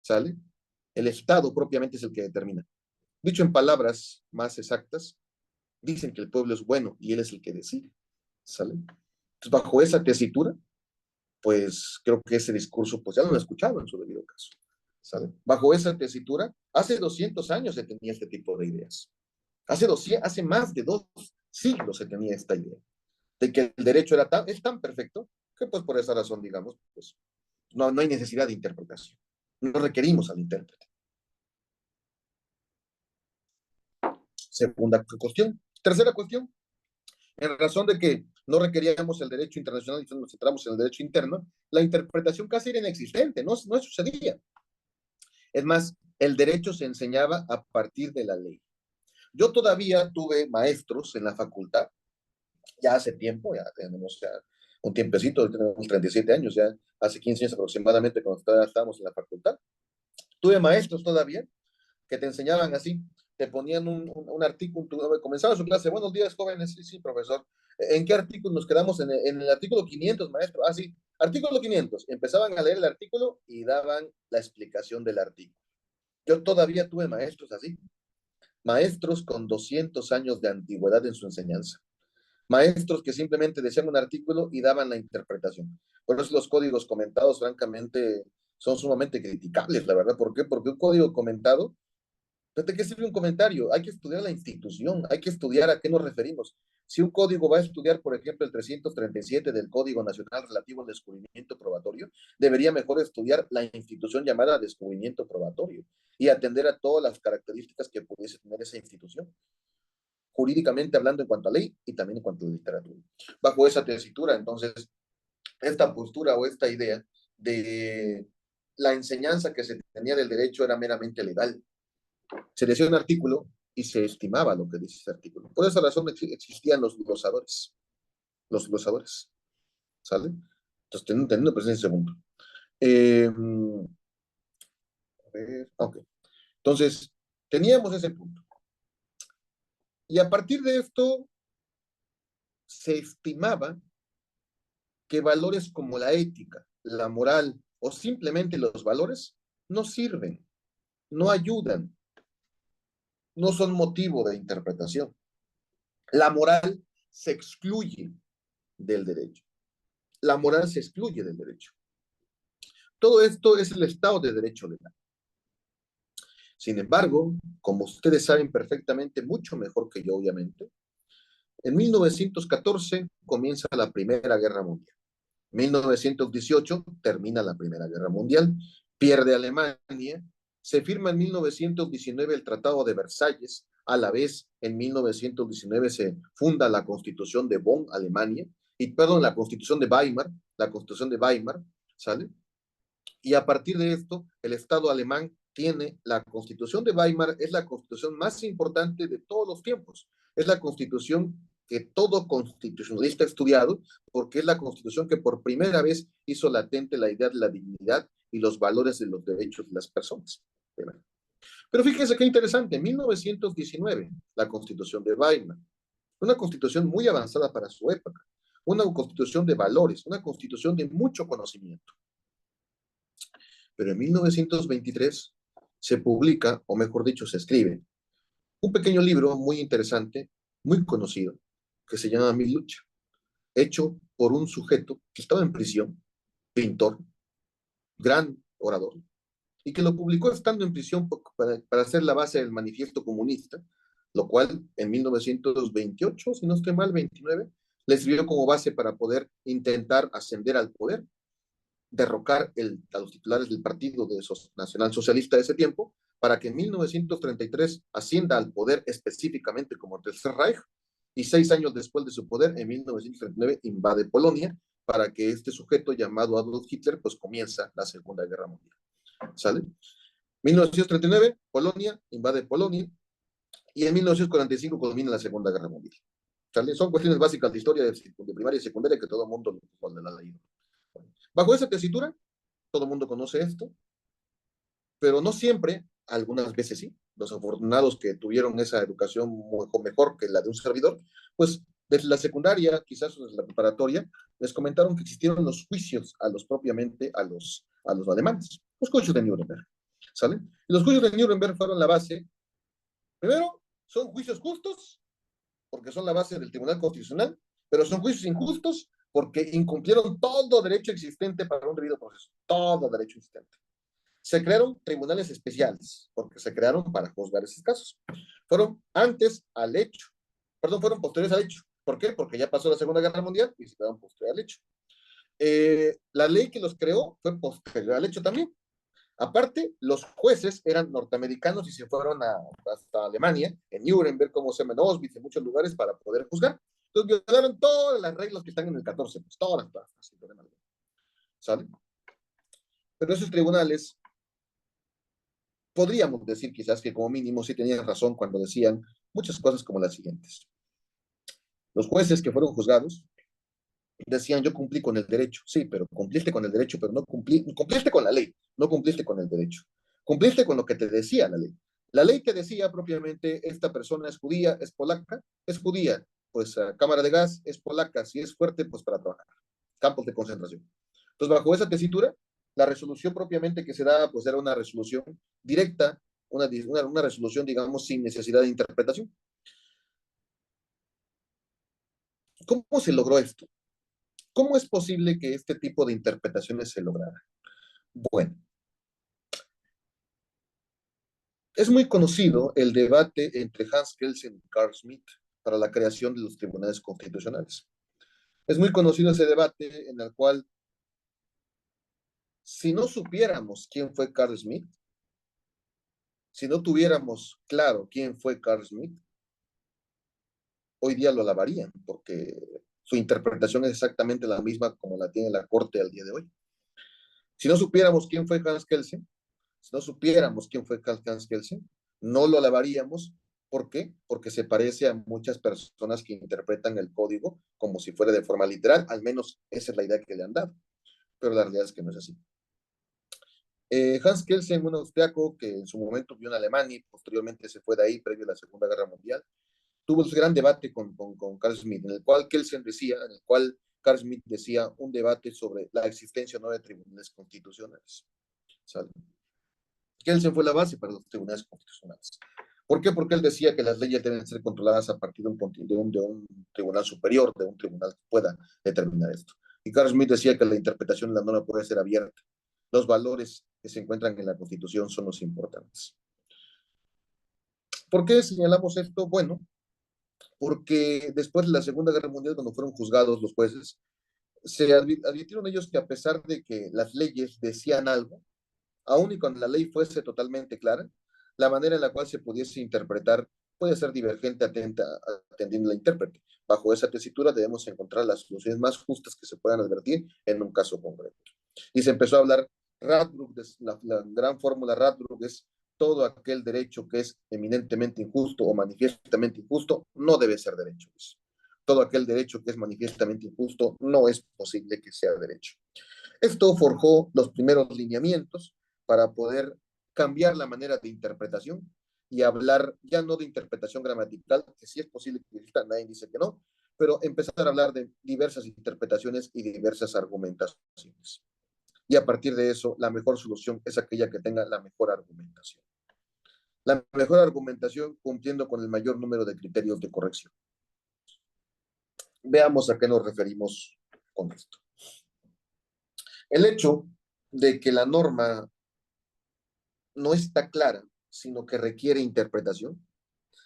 ¿sale? El Estado propiamente es el que determina. Dicho en palabras más exactas, dicen que el pueblo es bueno y él es el que decide, ¿sale? Entonces, bajo esa tesitura, pues creo que ese discurso, pues ya lo han escuchado en su debido caso, ¿sale? Bajo esa tesitura, hace 200 años se tenía este tipo de ideas. Hace más de 2 siglos se tenía esta idea de que el derecho es tan perfecto que pues por esa razón, digamos, pues no hay necesidad de interpretación. No requerimos al intérprete. Segunda cuestión. Tercera cuestión, en razón de que no requeríamos el derecho internacional y nos centramos en el derecho interno, la interpretación casi era inexistente, no sucedía. Es más, el derecho se enseñaba a partir de la ley. Yo todavía tuve maestros en la facultad, ya hace tiempo, ya tenemos ya un tiempecito, tenemos 37 años, ya hace 15 años aproximadamente cuando estábamos en la facultad. Tuve maestros todavía que te enseñaban así, te ponían un artículo, comenzaba su clase, buenos días jóvenes, sí, sí, profesor, ¿en qué artículo nos quedamos? En el artículo 500, maestro, ah, sí, artículo 500, empezaban a leer el artículo y daban la explicación del artículo. Yo todavía tuve maestros así, maestros con 200 años de antigüedad en su enseñanza, maestros que simplemente decían un artículo y daban la interpretación. Por eso los códigos comentados, francamente, son sumamente criticables, la verdad. ¿Por qué? Porque un código comentado, ¿de qué sirve un comentario? Hay que estudiar la institución, hay que estudiar a qué nos referimos. Si un código va a estudiar, por ejemplo, el 337 del Código Nacional relativo al descubrimiento probatorio, debería mejor estudiar la institución llamada descubrimiento probatorio y atender a todas las características que pudiese tener esa institución, jurídicamente hablando en cuanto a ley y también en cuanto a literatura. Bajo esa tesitura, entonces, esta postura o esta idea de la enseñanza que se tenía del derecho era meramente legal. Se decía un artículo y se estimaba lo que dice ese artículo. Por esa razón existían los glosadores. los glosadores, ¿sale? Entonces, teniendo presente ese segundo. Eh, a ver, ok. Entonces, teníamos ese punto. Y a partir de esto, se estimaba que valores como la ética, la moral o simplemente los valores no sirven, no ayudan, no son motivo de interpretación. La moral se excluye del derecho. La moral se excluye del derecho. Todo esto es el Estado de Derecho legal. Sin embargo, como ustedes saben perfectamente, mucho mejor que yo, obviamente, en 1914 comienza la Primera Guerra Mundial. 1918 termina la Primera Guerra Mundial, pierde Alemania, se firma en 1919 el Tratado de Versalles, a la vez en 1919 se funda la Constitución de Bonn, Alemania, y perdón, la Constitución de Weimar, ¿sale? Y a partir de esto, el Estado alemán tiene la Constitución de Weimar, es la constitución más importante de todos los tiempos. Es la constitución que todo constitucionalista ha estudiado, porque es la constitución que por primera vez hizo latente la idea de la dignidad y los valores de los derechos de las personas. Pero fíjense qué interesante, en 1919, la constitución de Weimar, una constitución muy avanzada para su época, una constitución de valores, una constitución de mucho conocimiento. Pero en 1923 se publica, o mejor dicho, se escribe, un pequeño libro muy interesante, muy conocido, que se llama Mi lucha, hecho por un sujeto que estaba en prisión, pintor, gran orador, y que lo publicó estando en prisión para hacer la base del manifiesto comunista, lo cual en 1928, si no estoy mal, 29, le sirvió como base para poder intentar ascender al poder, derrocar a los titulares del Partido Nacional Socialista de ese tiempo, para que en 1933 ascienda al poder específicamente como Tercer Reich, y 6 años después de su poder, en 1939, invade Polonia, para que este sujeto llamado Adolf Hitler, pues comienza la Segunda Guerra Mundial. ¿Sale? 1939, Polonia, invade Polonia, y en 1945 culmina la Segunda Guerra Mundial. ¿Sale? Son cuestiones básicas de historia de primaria y secundaria que todo el mundo la ha leído. Bajo esa tesitura, todo el mundo conoce esto, pero no siempre, algunas veces sí. Los afortunados que tuvieron esa educación mejor que la de un servidor, pues desde la secundaria, quizás desde la preparatoria, les comentaron que existieron los juicios propiamente a los alemanes, los juicios de Nuremberg, ¿sale? Y los juicios de Nuremberg fueron la base, primero, son juicios justos, porque son la base del Tribunal Constitucional, pero son juicios injustos porque incumplieron todo derecho existente para un debido proceso, todo derecho existente. Se crearon tribunales especiales, porque se crearon para juzgar esos casos. Fueron antes al hecho, perdón, fueron posteriores al hecho. ¿Por qué? Porque ya pasó la Segunda Guerra Mundial y se quedaron posteriores al hecho. La ley que los creó fue posterior al hecho también. Aparte, los jueces eran norteamericanos y se fueron hasta Alemania, en Nuremberg, como se llama, en Auschwitz, en muchos lugares para poder juzgar. Entonces violaron todas las reglas que están en el 14, pues todas, sin problema. ¿Sale? Pero esos tribunales podríamos decir quizás que como mínimo sí tenían razón cuando decían muchas cosas como las siguientes. Los jueces que fueron juzgados decían, yo cumplí con el derecho. Sí, pero cumpliste con el derecho, pero no cumpliste con la ley, no cumpliste con el derecho. Cumpliste con lo que te decía la ley. La ley te decía propiamente, esta persona es judía, es judía, pues cámara de gas, es polaca, si es fuerte, pues para trabajar. Campos de concentración. Entonces, bajo esa tesitura, la resolución propiamente que se daba, pues era una resolución directa, una resolución, digamos, sin necesidad de interpretación. ¿Cómo se logró esto? ¿Cómo es posible que este tipo de interpretaciones se lograran? Bueno, es muy conocido el debate entre Hans Kelsen y Carl Schmitt para la creación de los tribunales constitucionales. Es muy conocido ese debate en el cual, si no supiéramos quién fue Carl Schmitt, si no tuviéramos claro quién fue Carl Schmitt, hoy día lo alabarían, porque su interpretación es exactamente la misma como la tiene la Corte al día de hoy. Si no supiéramos quién fue Hans Kelsen, si no supiéramos quién fue Hans Kelsen, no lo alabaríamos ¿Por qué? Porque se parece a muchas personas que interpretan el código como si fuera de forma literal, al menos esa es la idea que le han dado, pero la realidad es que no es así. Hans Kelsen, un austriaco que en su momento vivió en Alemania y posteriormente se fue de ahí previo a la Segunda Guerra Mundial, tuvo un gran debate con Carl Schmitt, en el cual Carl Schmitt decía un debate sobre la existencia o no de tribunales constitucionales. ¿Sale? Kelsen fue la base para los tribunales constitucionales. ¿Por qué? Porque él decía que las leyes deben ser controladas a partir de un tribunal superior, de un tribunal que pueda determinar esto. Y Carl Schmitt decía que la interpretación de la norma puede ser abierta. Los valores que se encuentran en la Constitución son los importantes. ¿Por qué señalamos esto? Bueno, porque después de la Segunda Guerra Mundial, cuando fueron juzgados los jueces, se advirtieron ellos que a pesar de que las leyes decían algo, aun y cuando la ley fuese totalmente clara, la manera en la cual se pudiese interpretar puede ser divergente atendiendo la intérprete. Bajo esa tesitura debemos encontrar las soluciones más justas que se puedan advertir en un caso concreto. Y se empezó a hablar, Radbruch, la gran fórmula Radbruch es todo aquel derecho que es eminentemente injusto o manifiestamente injusto no debe ser derecho. Todo aquel derecho que es manifiestamente injusto no es posible que sea derecho. Esto forjó los primeros lineamientos para poder cambiar la manera de interpretación y hablar ya no de interpretación gramatical, que sí es posible que exista, nadie dice que no, pero empezar a hablar de diversas interpretaciones y diversas argumentaciones. Y a partir de eso, la mejor solución es aquella que tenga la mejor argumentación. La mejor argumentación cumpliendo con el mayor número de criterios de corrección. Veamos a qué nos referimos con esto. El hecho de que la norma no está clara, sino que requiere interpretación.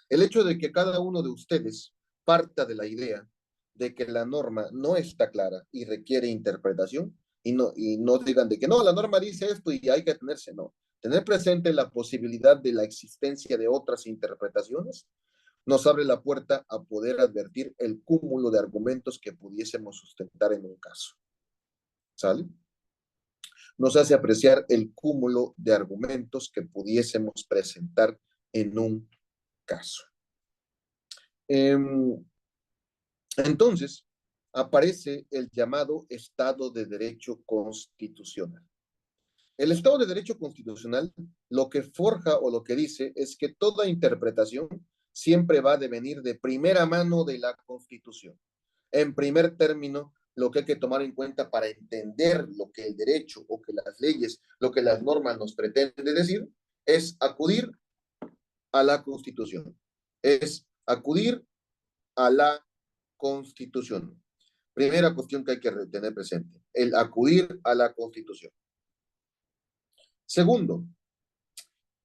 El hecho de que cada uno de ustedes parta de la idea de que la norma no está clara y requiere interpretación y no digan de que no, la norma dice esto y hay que atenerse, no. Tener presente la posibilidad de la existencia de otras interpretaciones nos abre la puerta a poder advertir el cúmulo de argumentos que pudiésemos sustentar en un caso. ¿Sale? Nos hace apreciar el cúmulo de argumentos que pudiésemos presentar en un caso. Entonces, aparece el llamado Estado de Derecho Constitucional. El Estado de Derecho Constitucional lo que forja o lo que dice es que toda interpretación siempre va a devenir de primera mano de la Constitución. En primer término, lo que hay que tomar en cuenta para entender lo que el derecho o que las leyes, lo que las normas nos pretenden decir, es acudir a la Constitución. Es acudir a la Constitución. Primera cuestión que hay que tener presente, el acudir a la Constitución. Segundo,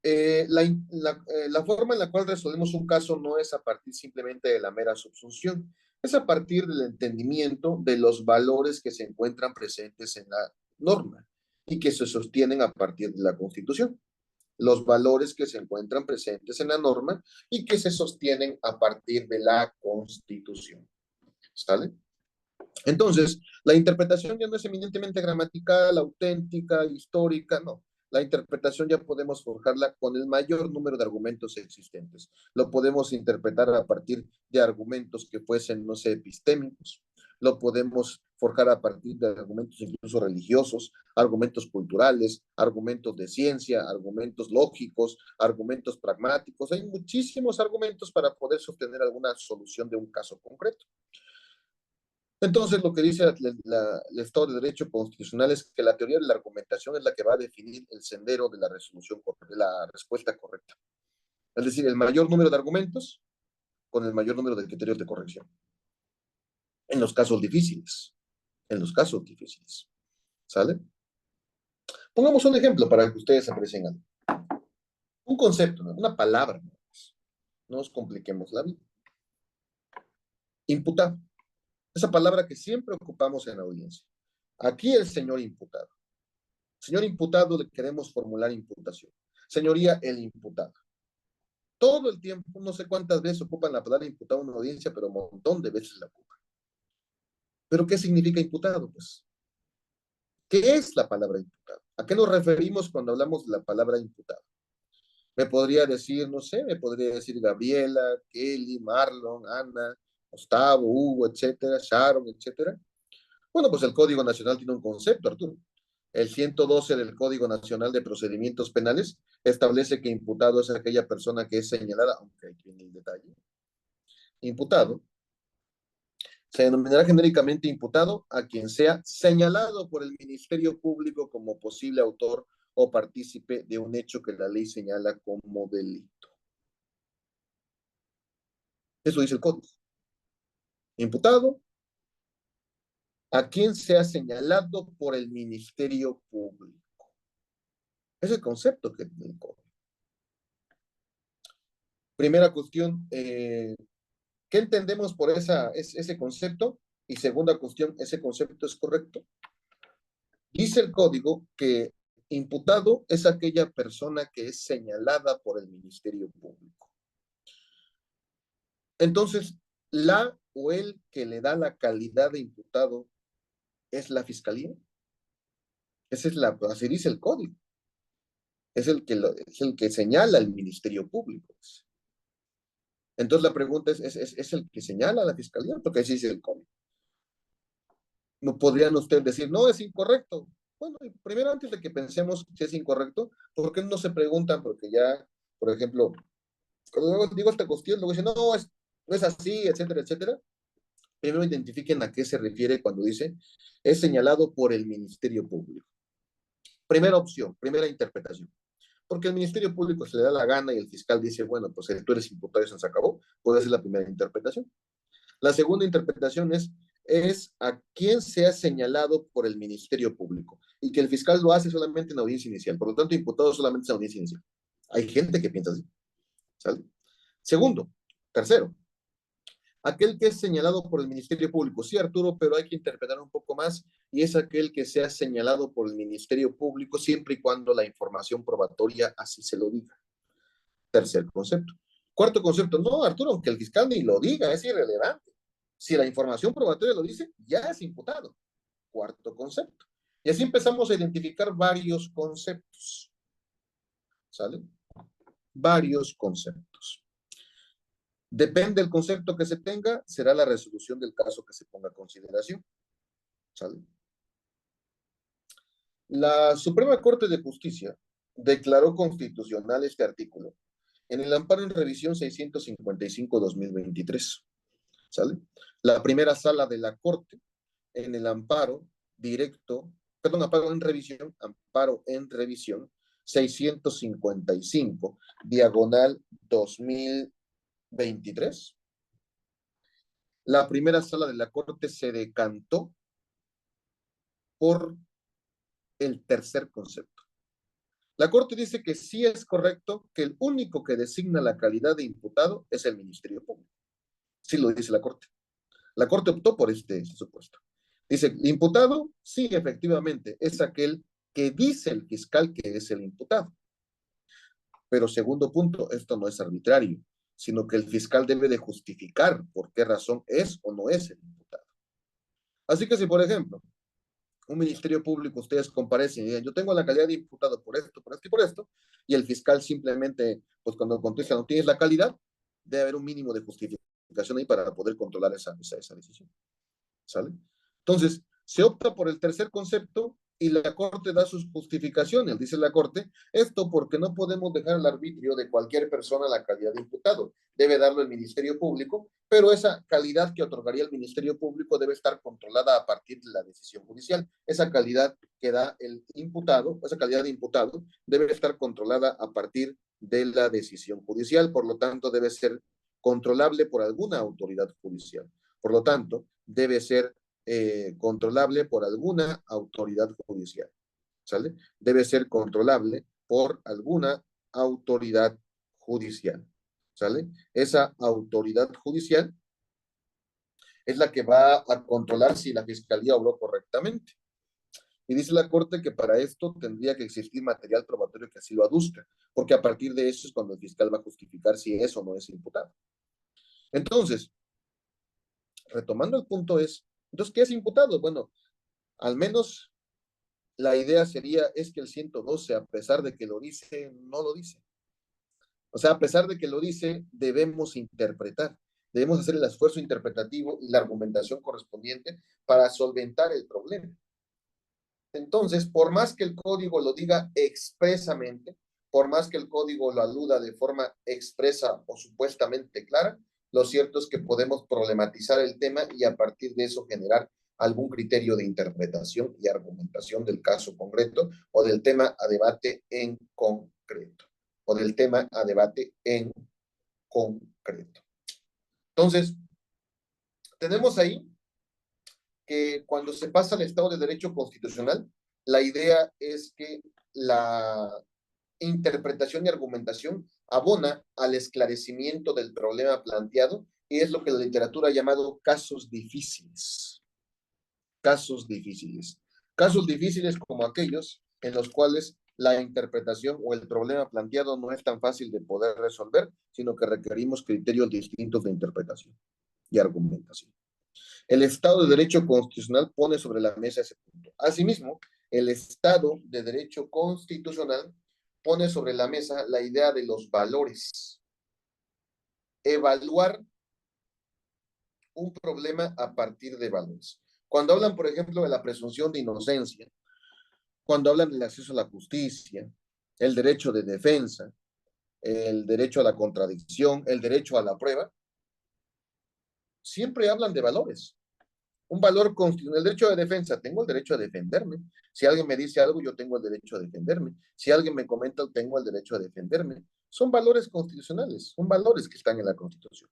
la forma en la cual resolvemos un caso no es a partir simplemente de la mera subsunción, es a partir del entendimiento de los valores que se encuentran presentes en la norma y que se sostienen a partir de la Constitución. Los valores que se encuentran presentes en la norma y que se sostienen a partir de la Constitución. ¿Sale? Entonces, la interpretación ya no es eminentemente gramatical, auténtica, histórica, no. La interpretación ya podemos forjarla con el mayor número de argumentos existentes. Lo podemos interpretar a partir de argumentos que fuesen, no sé, epistémicos. Lo podemos forjar a partir de argumentos incluso religiosos, argumentos culturales, argumentos de ciencia, argumentos lógicos, argumentos pragmáticos. Hay muchísimos argumentos para poder sostener alguna solución de un caso concreto. Entonces, lo que dice el Estado de Derecho Constitucional es que la teoría de la argumentación es la que va a definir el sendero de la resolución, de la respuesta correcta. Es decir, el mayor número de argumentos con el mayor número de criterios de corrección. En los casos difíciles. En los casos difíciles. ¿Sale? Pongamos un ejemplo para que ustedes aprecien algo. Un concepto, ¿no? Una palabra. No nos compliquemos la vida. Imputado. Esa palabra que siempre ocupamos en la audiencia. Aquí el señor imputado. Señor imputado, le queremos formular imputación. Señoría, el imputado. Todo el tiempo, no sé cuántas veces ocupan la palabra imputado en una audiencia, pero un montón de veces la ocupan. ¿Pero qué significa imputado? Pues, ¿qué es la palabra imputado? ¿A qué nos referimos cuando hablamos de la palabra imputado? Me podría decir, no sé, me podría decir Gabriela, Kelly, Marlon, Ana, Gustavo, Hugo, etcétera, Sharon, etcétera. Bueno, pues el Código Nacional tiene un concepto, Arturo. El 112 del Código Nacional de Procedimientos Penales establece que imputado es aquella persona que es señalada, aunque aquí viene el detalle, imputado se denominará genéricamente imputado a quien sea señalado por el Ministerio Público como posible autor o partícipe de un hecho que la ley señala como delito. Eso dice el código. Imputado a quien sea señalado por el Ministerio Público. Es el concepto que tiene el código. Primera cuestión, ¿qué entendemos por ese concepto? Y segunda cuestión, ¿ese concepto es correcto? Dice el código que imputado es aquella persona que es señalada por el Ministerio Público. Entonces, la o el que le da la calidad de imputado es la fiscalía. Así dice el código. Es el que señala el Ministerio Público. Entonces la pregunta ¿es el que señala a la fiscalía? Porque así dice el código. No podrían ustedes decir, no, es incorrecto. Bueno, primero antes de que pensemos si es incorrecto, ¿por qué no se preguntan? Porque ya, por ejemplo, cuando digo esta cuestión, luego dicen, no es así, etcétera, etcétera. Primero identifiquen a qué se refiere cuando dice, es señalado por el Ministerio Público. Primera opción, primera interpretación. Porque el Ministerio Público se le da la gana y el fiscal dice, bueno, pues tú eres imputado y se acabó. Puede ser la primera interpretación. La segunda interpretación es a quien sea señalado por el Ministerio Público y que el fiscal lo hace solamente en audiencia inicial. Por lo tanto, imputado solamente en audiencia inicial. Hay gente que piensa así. ¿Sale? Segundo, tercero, aquel que es señalado por el Ministerio Público. Sí, Arturo, pero hay que interpretar un poco más y es aquel que sea señalado por el Ministerio Público siempre y cuando la información probatoria así se lo diga. Tercer concepto. Cuarto concepto, no, Arturo, aunque el fiscal ni lo diga, es irrelevante. Si la información probatoria lo dice, ya es imputado. Cuarto concepto. Y así empezamos a identificar varios conceptos. ¿Sale? Varios conceptos. Depende del concepto que se tenga, será la resolución del caso que se ponga a consideración. ¿Sale? La Suprema Corte de Justicia declaró constitucional este artículo en el amparo en revisión 655-2023. ¿Sale? La primera sala de la Corte en el amparo directo, perdón, amparo en revisión 655, diagonal 2023. La primera sala de la Corte se decantó por el tercer concepto. La Corte dice que sí es correcto que el único que designa la calidad de imputado es el Ministerio Público. Sí lo dice la Corte. La Corte optó por este supuesto. Dice, imputado, sí, efectivamente, es aquel que dice el fiscal que es el imputado. Pero segundo punto, esto no es arbitrario, sino que el fiscal debe de justificar por qué razón es o no es el imputado. Así que si, por ejemplo, un ministerio público, ustedes comparecen y dicen, yo tengo la calidad de imputado por esto, por esto y por esto, y el fiscal simplemente, pues cuando contesta, no tienes la calidad, debe haber un mínimo de justificación ahí para poder controlar esa decisión. ¿Sale? Entonces, se opta por el tercer concepto y la Corte da sus justificaciones. Dice la Corte, esto porque no podemos dejar al arbitrio de cualquier persona la calidad de imputado. Debe darlo el Ministerio Público, pero esa calidad que otorgaría el Ministerio Público debe estar controlada a partir de la decisión judicial. Esa calidad que da el imputado, esa calidad de imputado, debe estar controlada a partir de la decisión judicial. Por lo tanto, debe ser controlable por alguna autoridad judicial. Por lo tanto, debe ser controlable por alguna autoridad judicial. ¿Sale? Debe ser controlable por alguna autoridad judicial. ¿Sale? Esa autoridad judicial es la que va a controlar si la fiscalía obró correctamente. Y dice la Corte que para esto tendría que existir material probatorio que así lo aduzca, porque a partir de eso es cuando el fiscal va a justificar si es o no es imputado. Entonces, retomando el punto entonces, ¿qué es imputado? Bueno, al menos la idea sería es que el 112, a pesar de que lo dice, no lo dice. O sea, a pesar de que lo dice, debemos interpretar, debemos hacer el esfuerzo interpretativo y la argumentación correspondiente para solventar el problema. Entonces, por más que el código lo diga expresamente, por más que el código lo aluda de forma expresa o supuestamente clara, lo cierto es que podemos problematizar el tema y a partir de eso generar algún criterio de interpretación y argumentación del caso concreto o del tema a debate en concreto, o del tema a debate en concreto. Entonces, tenemos ahí que cuando se pasa al Estado de Derecho constitucional, la idea es que la interpretación y argumentación abona al esclarecimiento del problema planteado y es lo que la literatura ha llamado casos difíciles. Casos difíciles. Casos difíciles como aquellos en los cuales la interpretación o el problema planteado no es tan fácil de poder resolver, sino que requerimos criterios distintos de interpretación y argumentación. El Estado de Derecho Constitucional pone sobre la mesa ese punto. Asimismo, el Estado de Derecho Constitucional pone sobre la mesa la idea de los valores. Evaluar un problema a partir de valores. Cuando hablan, por ejemplo, de la presunción de inocencia, cuando hablan del acceso a la justicia, el derecho de defensa, el derecho a la contradicción, el derecho a la prueba, siempre hablan de valores. Un valor constitucional, el derecho de defensa, tengo el derecho a defenderme. Si alguien me dice algo, yo tengo el derecho a defenderme. Si alguien me comenta, tengo el derecho a defenderme. Son valores constitucionales, son valores que están en la Constitución.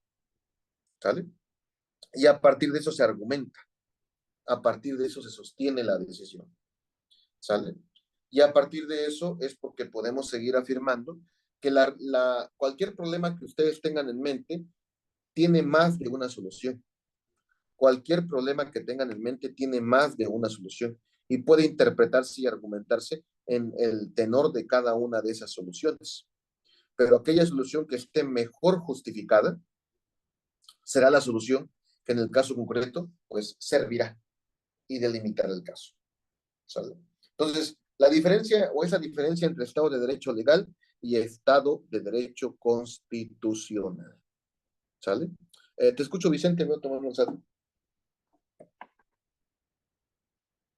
¿Sale? Y a partir de eso se argumenta, a partir de eso se sostiene la decisión. ¿Sale? Y a partir de eso es porque podemos seguir afirmando que cualquier problema que ustedes tengan en mente tiene más de una solución. Cualquier problema que tengan en mente tiene más de una solución y puede interpretarse y argumentarse en el tenor de cada una de esas soluciones. Pero aquella solución que esté mejor justificada será la solución que en el caso concreto pues servirá y delimitará el caso. ¿Sale? Entonces, la diferencia o esa diferencia entre Estado de Derecho legal y Estado de Derecho constitucional. ¿Sale? Te escucho, Vicente, voy a tomar un salto.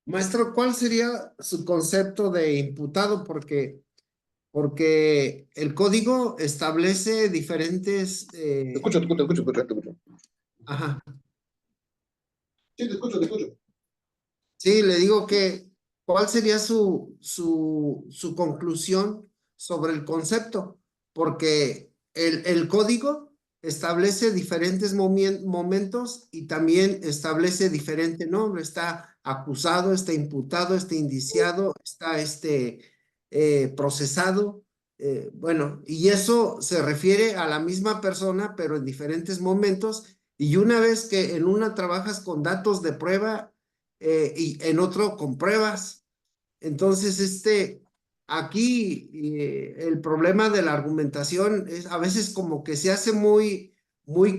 Maestro, ¿cuál sería su concepto de imputado? Porque el código establece diferentes... Te escucho. Ajá. Sí, te escucho, te escucho. Sí, le digo que, ¿cuál sería su conclusión sobre el concepto? Porque el código establece diferentes momentos y también establece diferente nombre. Está acusado, está imputado, está indiciado, está procesado. Bueno, y eso se refiere a la misma persona, pero en diferentes momentos. Y una vez que en una trabajas con datos de prueba, y en otro con pruebas. Entonces, aquí el problema de la argumentación es a veces como que se hace muy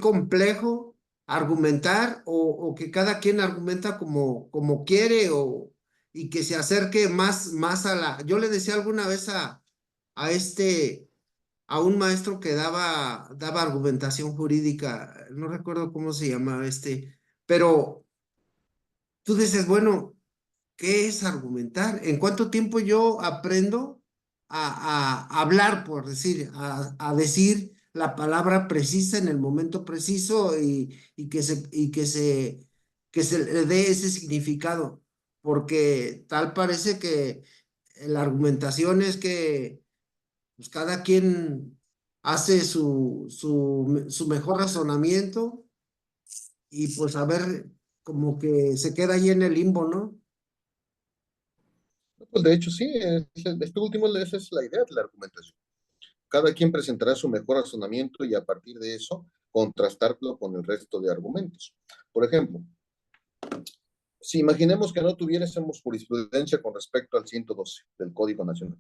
complejo argumentar o que cada quien argumenta como quiere y que se acerque más a la... Yo le decía alguna vez a a un maestro que daba argumentación jurídica, no recuerdo cómo se llamaba pero tú dices, bueno, ¿qué es argumentar? ¿En cuánto tiempo yo aprendo a hablar, por decir, a decir la palabra precisa en el momento preciso y que se le dé ese significado? Porque tal parece que la argumentación es que pues, cada quien hace su mejor razonamiento y pues a ver, como que se queda ahí en el limbo, ¿no? Pues de hecho, sí, este último, esa es la idea de la argumentación. Cada quien presentará su mejor razonamiento y a partir de eso contrastarlo con el resto de argumentos. Por ejemplo, si imaginemos que no tuviésemos jurisprudencia con respecto al 112 del Código Nacional,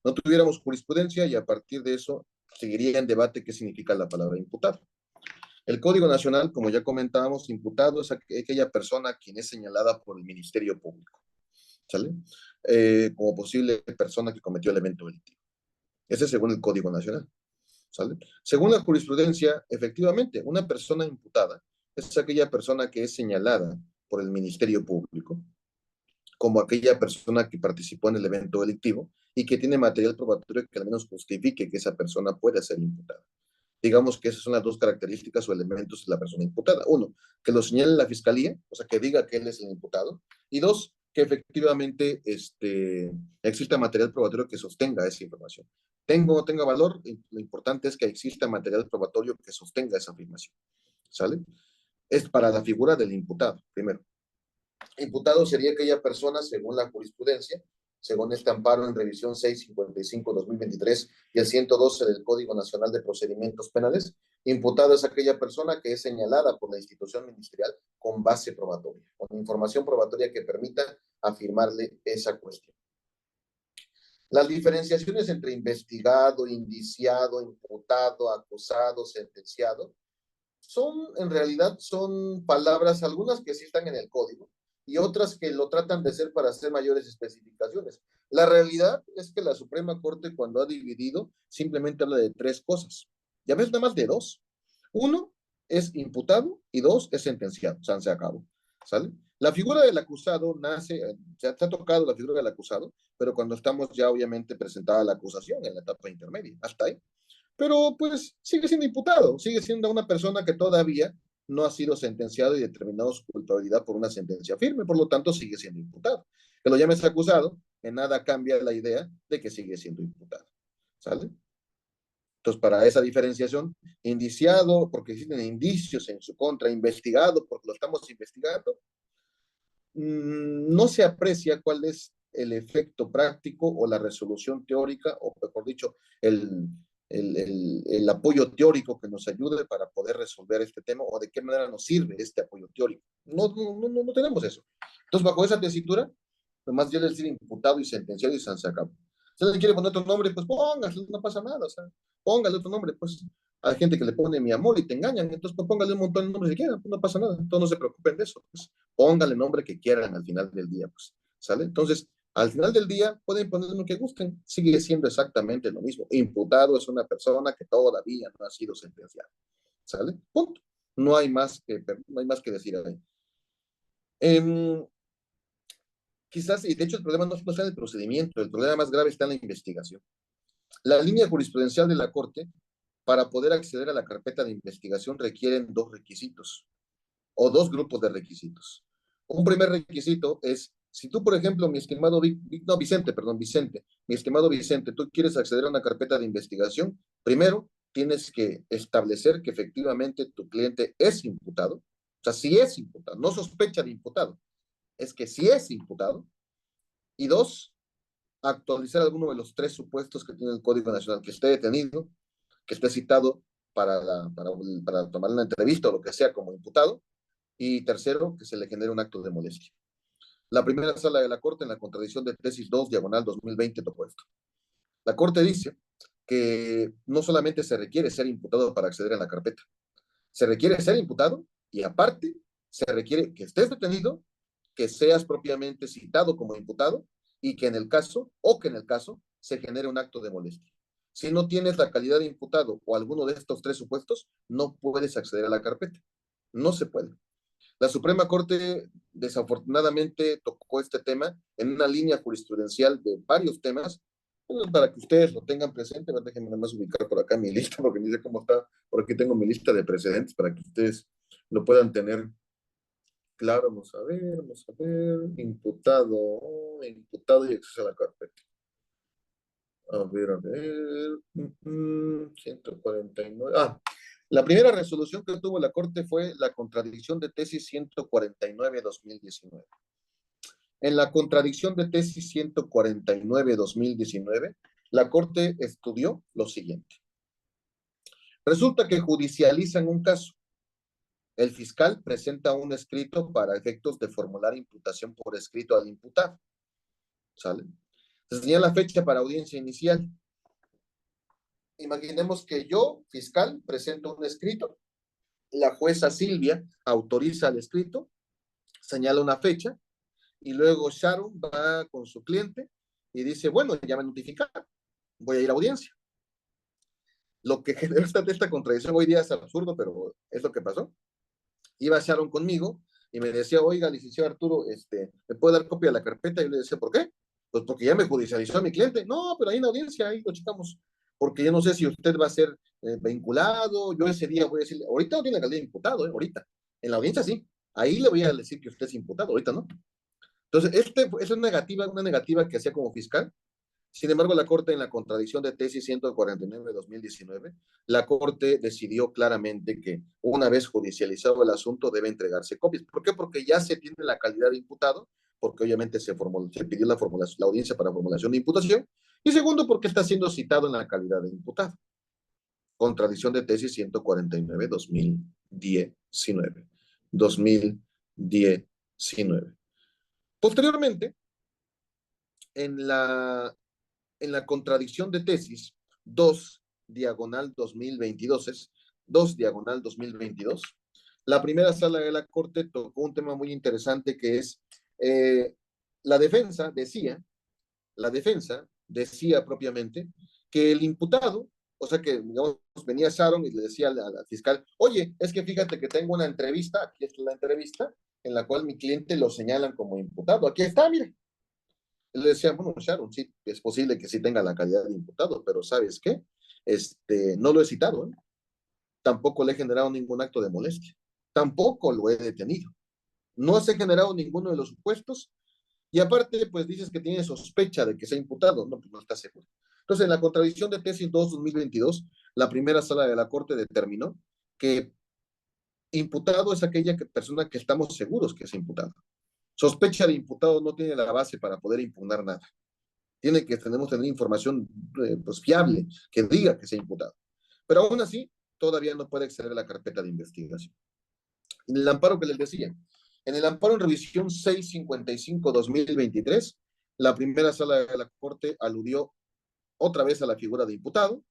no tuviéramos jurisprudencia y a partir de eso seguiría en debate qué significa la palabra imputado. El Código Nacional, como ya comentábamos, imputado es aquella persona quien es señalada por el Ministerio Público, ¿sale? Como posible persona que cometió el evento delictivo. Ese es según el Código Nacional. ¿sale? Según la jurisprudencia, efectivamente, una persona imputada es aquella persona que es señalada por el Ministerio Público como aquella persona que participó en el evento delictivo y que tiene material probatorio que al menos justifique que esa persona pueda ser imputada. Digamos que esas son las dos características o elementos de la persona imputada. Uno, que lo señale la fiscalía, o sea, que diga que él es el imputado. Y dos, que efectivamente exista material probatorio que sostenga esa información. Tenga o no tenga valor, lo importante es que exista material probatorio que sostenga esa afirmación. ¿Sale? Es para la figura del imputado, primero. Imputado sería aquella persona, según la jurisprudencia, según este amparo en revisión 655-2023 y el 112 del Código Nacional de Procedimientos Penales, imputado es aquella persona que es señalada por la institución ministerial con base probatoria, con información probatoria que permita afirmarle esa cuestión. Las diferenciaciones entre investigado, indiciado, imputado, acusado, sentenciado, en realidad son palabras, algunas que sí están en el código y otras que lo tratan de hacer para hacer mayores especificaciones. La realidad es que la Suprema Corte, cuando ha dividido, simplemente habla de tres cosas. Ya ves, nada más de dos. Uno es imputado y dos es sentenciado. Se acabó. ¿Sale? La figura del acusado nace, se ha tocado la figura del acusado, pero cuando estamos ya obviamente presentada la acusación en la etapa intermedia. Hasta ahí, pero pues sigue siendo imputado, sigue siendo una persona que todavía no ha sido sentenciado y determinado su culpabilidad por una sentencia firme, por lo tanto sigue siendo imputado. Que lo llames acusado, en nada cambia la idea de que sigue siendo imputado. ¿Sale? Entonces, para esa diferenciación, indiciado porque existen indicios en su contra, investigado porque lo estamos investigando, no se aprecia cuál es el efecto práctico o la resolución teórica, o mejor dicho, el apoyo teórico que nos ayude para poder resolver este tema o de qué manera nos sirve este apoyo teórico. No tenemos eso. Entonces, bajo esa tesitura, nomás yo les decir imputado y sentenciado y se acabó. Si alguien quiere poner otro nombre, pues póngale, no pasa nada, o sea, póngale otro nombre, pues hay gente que le pone mi amor y te engañan, entonces pues póngale un montón de nombres que quieran, pues no pasa nada, entonces no se preocupen de eso, pues póngale el nombre que quieran al final del día, pues, ¿sale? Entonces, al final del día pueden poner lo que gusten, sigue siendo exactamente lo mismo. Imputado es una persona que todavía no ha sido sentenciada, ¿sale? Punto. No hay más que decir ahí. Quizás, y de hecho el problema no está en el procedimiento, el problema más grave está en la investigación. La línea jurisprudencial de la Corte, para poder acceder a la carpeta de investigación, requieren dos requisitos o dos grupos de requisitos. Un primer requisito es, si tú, por ejemplo, mi estimado Vicente, mi estimado Vicente, tú quieres acceder a una carpeta de investigación, primero tienes que establecer que efectivamente tu cliente es imputado, o sea, si es imputado, no sospecha de imputado, es que si es imputado, y dos, actualizar alguno de los tres supuestos que tiene el Código Nacional, que esté detenido, que esté citado para tomar una entrevista o lo que sea como imputado, y tercero, que se le genere un acto de molestia. La primera sala de la Corte, en la contradicción de tesis 2, diagonal 2020, tocó esto. La Corte dice que no solamente se requiere ser imputado para acceder a la carpeta, se requiere ser imputado y aparte se requiere que estés detenido, que seas propiamente citado como imputado y que en el caso se genere un acto de molestia. Si no tienes la calidad de imputado o alguno de estos tres supuestos, no puedes acceder a la carpeta. No se puede. La Suprema Corte desafortunadamente tocó este tema en una línea jurisprudencial de varios temas, para que ustedes lo tengan presente. Déjenme nada más ubicar por acá mi lista, porque ni sé cómo está. Por aquí tengo mi lista de precedentes para que ustedes lo puedan tener claro. Vamos a ver, imputado y acceso a la carpeta. A ver, 149. La primera resolución que tuvo la Corte fue la contradicción de tesis 149-2019. En la contradicción de tesis 149-2019, la Corte estudió lo siguiente. Resulta que judicializan un caso. El fiscal presenta un escrito para efectos de formular imputación por escrito al imputado. ¿Sale? Se señala fecha para audiencia inicial. Imaginemos que yo, fiscal, presento un escrito, la jueza Silvia autoriza el escrito, señala una fecha, y luego Sharon va con su cliente y dice, bueno, ya me notificaron, voy a ir a audiencia. Lo que generó esta contradicción hoy día es absurdo, pero es lo que pasó. Iba Sharon conmigo y me decía, oiga, licenciado Arturo, ¿me puede dar copia de la carpeta? Y yo le decía, ¿por qué? Pues porque ya me judicializó a mi cliente. No, pero ahí en la audiencia, ahí lo checamos. Porque yo no sé si usted va a ser vinculado. Yo ese día voy a decirle, ahorita no tiene la calidad de imputado, ahorita. En la audiencia sí. Ahí le voy a decir que usted es imputado, ahorita no. Entonces, es una negativa que hacía como fiscal. Sin embargo, la Corte, en la contradicción de tesis 149 de 2019, la Corte decidió claramente que una vez judicializado el asunto debe entregarse copias. ¿Por qué? Porque ya se tiene la calidad de imputado, porque obviamente se pidió la audiencia para formulación de imputación, y segundo, porque está siendo citado en la calidad de imputado. Contradicción de tesis 149 2019. 2019. Posteriormente, en la contradicción de tesis 2 diagonal 2022, es 2 diagonal 2022, la primera sala de la Corte tocó un tema muy interesante que es eh, la defensa decía, la defensa decía propiamente que el imputado, o sea que digamos, venía Sharon y le decía al fiscal, oye, es que fíjate que tengo una entrevista, aquí está la entrevista, en la cual mi cliente lo señalan como imputado. Aquí está, mira, le decía, bueno, Sharon, sí, es posible que sí tenga la calidad de imputado, pero ¿sabes qué? No lo he citado, ¿eh? Tampoco le he generado ningún acto de molestia, tampoco lo he detenido, no se ha generado ninguno de los supuestos, y aparte, pues dices que tiene sospecha de que sea imputado, no, pues no está seguro. Entonces, en la contradicción de tesis 2-2022, la primera sala de la Corte determinó que imputado es aquella persona que estamos seguros que es imputado. Sospecha de imputado no tiene la base para poder impugnar nada. Tenemos que tener información pues, fiable que diga que se ha imputado. Pero aún así, todavía no puede acceder a la carpeta de investigación. En el amparo que les decía, en el amparo en revisión 655-2023, la primera sala de la Corte aludió otra vez a la figura de imputado,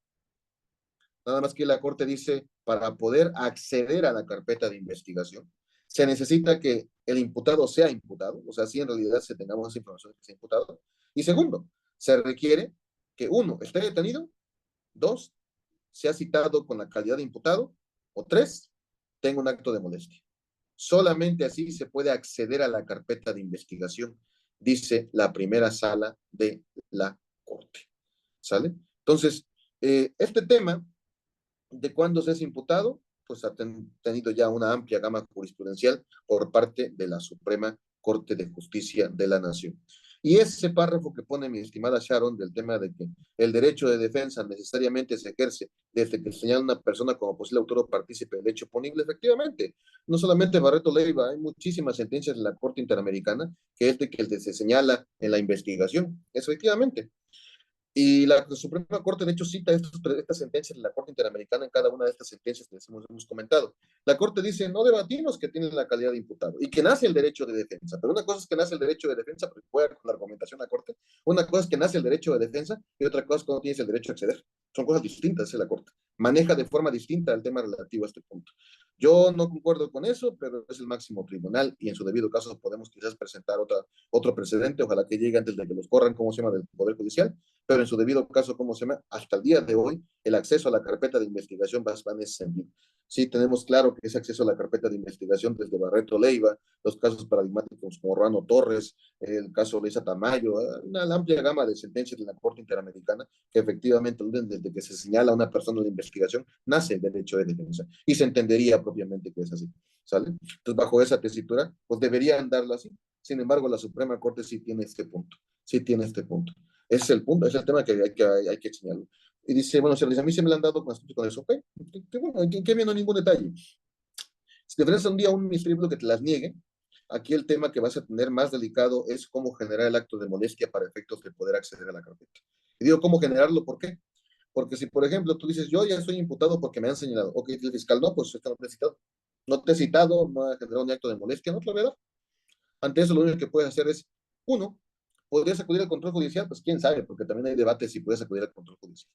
nada más que la Corte dice, para poder acceder a la carpeta de investigación, se necesita que el imputado sea imputado, o sea, si en realidad se tengamos esa información de que sea imputado, y segundo, se requiere que uno, esté detenido, dos, sea citado con la calidad de imputado, o tres, tenga un acto de molestia. Solamente así se puede acceder a la carpeta de investigación, dice la primera sala de la Corte. ¿Sale? Entonces, este tema de cuándo se es imputado, pues ha tenido ya una amplia gama jurisprudencial por parte de la Suprema Corte de Justicia de la Nación. Y ese párrafo que pone mi estimada Sharon del tema de que el derecho de defensa necesariamente se ejerce desde que se señala una persona como posible autor o partícipe del hecho punible, efectivamente. No solamente Barreto Leiva, hay muchísimas sentencias de la Corte Interamericana que es de que se señala en la investigación. Efectivamente. Y la Suprema Corte, de hecho, cita estas sentencias de la Corte Interamericana en cada una de estas sentencias que hemos comentado. La Corte dice, no debatimos que tiene la calidad de imputado y que nace el derecho de defensa. Pero una cosa es que nace el derecho de defensa, porque puede con la argumentación a la Corte. Una cosa es que nace el derecho de defensa y otra cosa es cuando tienes el derecho a acceder. Son cosas distintas, es la Corte. Maneja de forma distinta el tema relativo a este punto. Yo no concuerdo con eso, pero es el máximo tribunal y en su debido caso podemos quizás presentar otro precedente, ojalá que llegue antes de que los corran, ¿cómo se llama?, del Poder Judicial, pero en su debido caso, ¿cómo se llama? Hasta el día de hoy, el acceso a la carpeta de investigación va en ese sentido. Sí, tenemos claro que ese acceso a la carpeta de investigación desde Barreto Leiva, los casos paradigmáticos como Ruano Torres, el caso Luisa Tamayo, una amplia gama de sentencias de la Corte Interamericana que efectivamente desde que se señala a una persona en la investigación, nace el derecho de defensa y se entendería propiamente que es así, ¿sale? Entonces, bajo esa tesitura, pues deberían darlo así. Sin embargo, la Suprema Corte sí tiene este punto, sí tiene este punto. Ese es el punto, ese es el tema que hay que señalar. Y dice, bueno, a mí se me lo han dado con eso, ok, que bueno, que viendo ningún detalle. Si te ofreces un día un ministerio que te las niegue, aquí el tema que vas a tener más delicado es cómo generar el acto de molestia para efectos de poder acceder a la carpeta. Y digo, ¿cómo generarlo? ¿Por qué? Porque si, por ejemplo, tú dices, yo ya soy imputado porque me han señalado, ok, el fiscal no, pues no te he citado. No te he citado, no ha generado un acto de molestia, no te lo voy a dar. Ante eso, lo único que puedes hacer es, uno, ¿podrías acudir al control judicial? Pues quién sabe, porque también hay debate si puedes acudir al control judicial.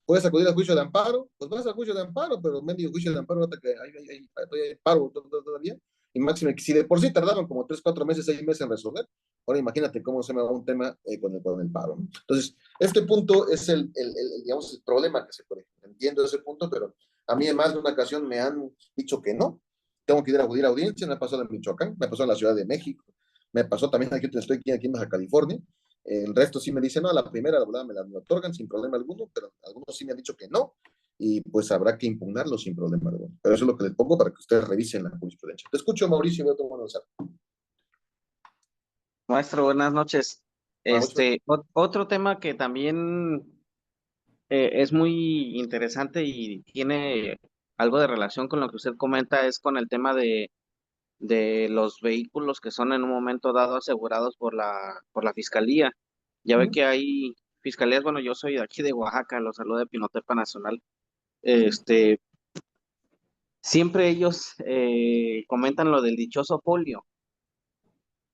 ¿Puedes acudir al juicio de amparo? Pues vas al juicio de amparo, pero medio juicio de amparo hasta que hay paro todavía. Y máximo que si de por sí tardaron como 3, 4 meses, 6 meses en resolver, ahora imagínate cómo se me va un tema con el paro, ¿no? Entonces, este punto es digamos, el problema que se pone. Entiendo ese punto, pero a mí en más de una ocasión me han dicho que no. Tengo que ir a acudir a audiencia, me pasó en Michoacán, me pasó en la Ciudad de México, me pasó también aquí, estoy aquí en Baja California. El resto sí me dicen, no, la primera la verdad me la otorgan sin problema alguno, pero algunos sí me han dicho que no, y pues habrá que impugnarlo sin problema alguno. Pero eso es lo que les pongo para que ustedes revisen la jurisprudencia. Te escucho, Mauricio, y veo cómo avanzar. Maestro, buenas noches. Buenas noches. Otro tema que también es muy interesante y tiene algo de relación con lo que usted comenta es con el tema de los vehículos que son en un momento dado asegurados por la fiscalía. Ya ve que hay fiscalías, bueno, yo soy de aquí de Oaxaca, los saludo de Pinotepa Nacional. Este, siempre ellos comentan lo del dichoso folio.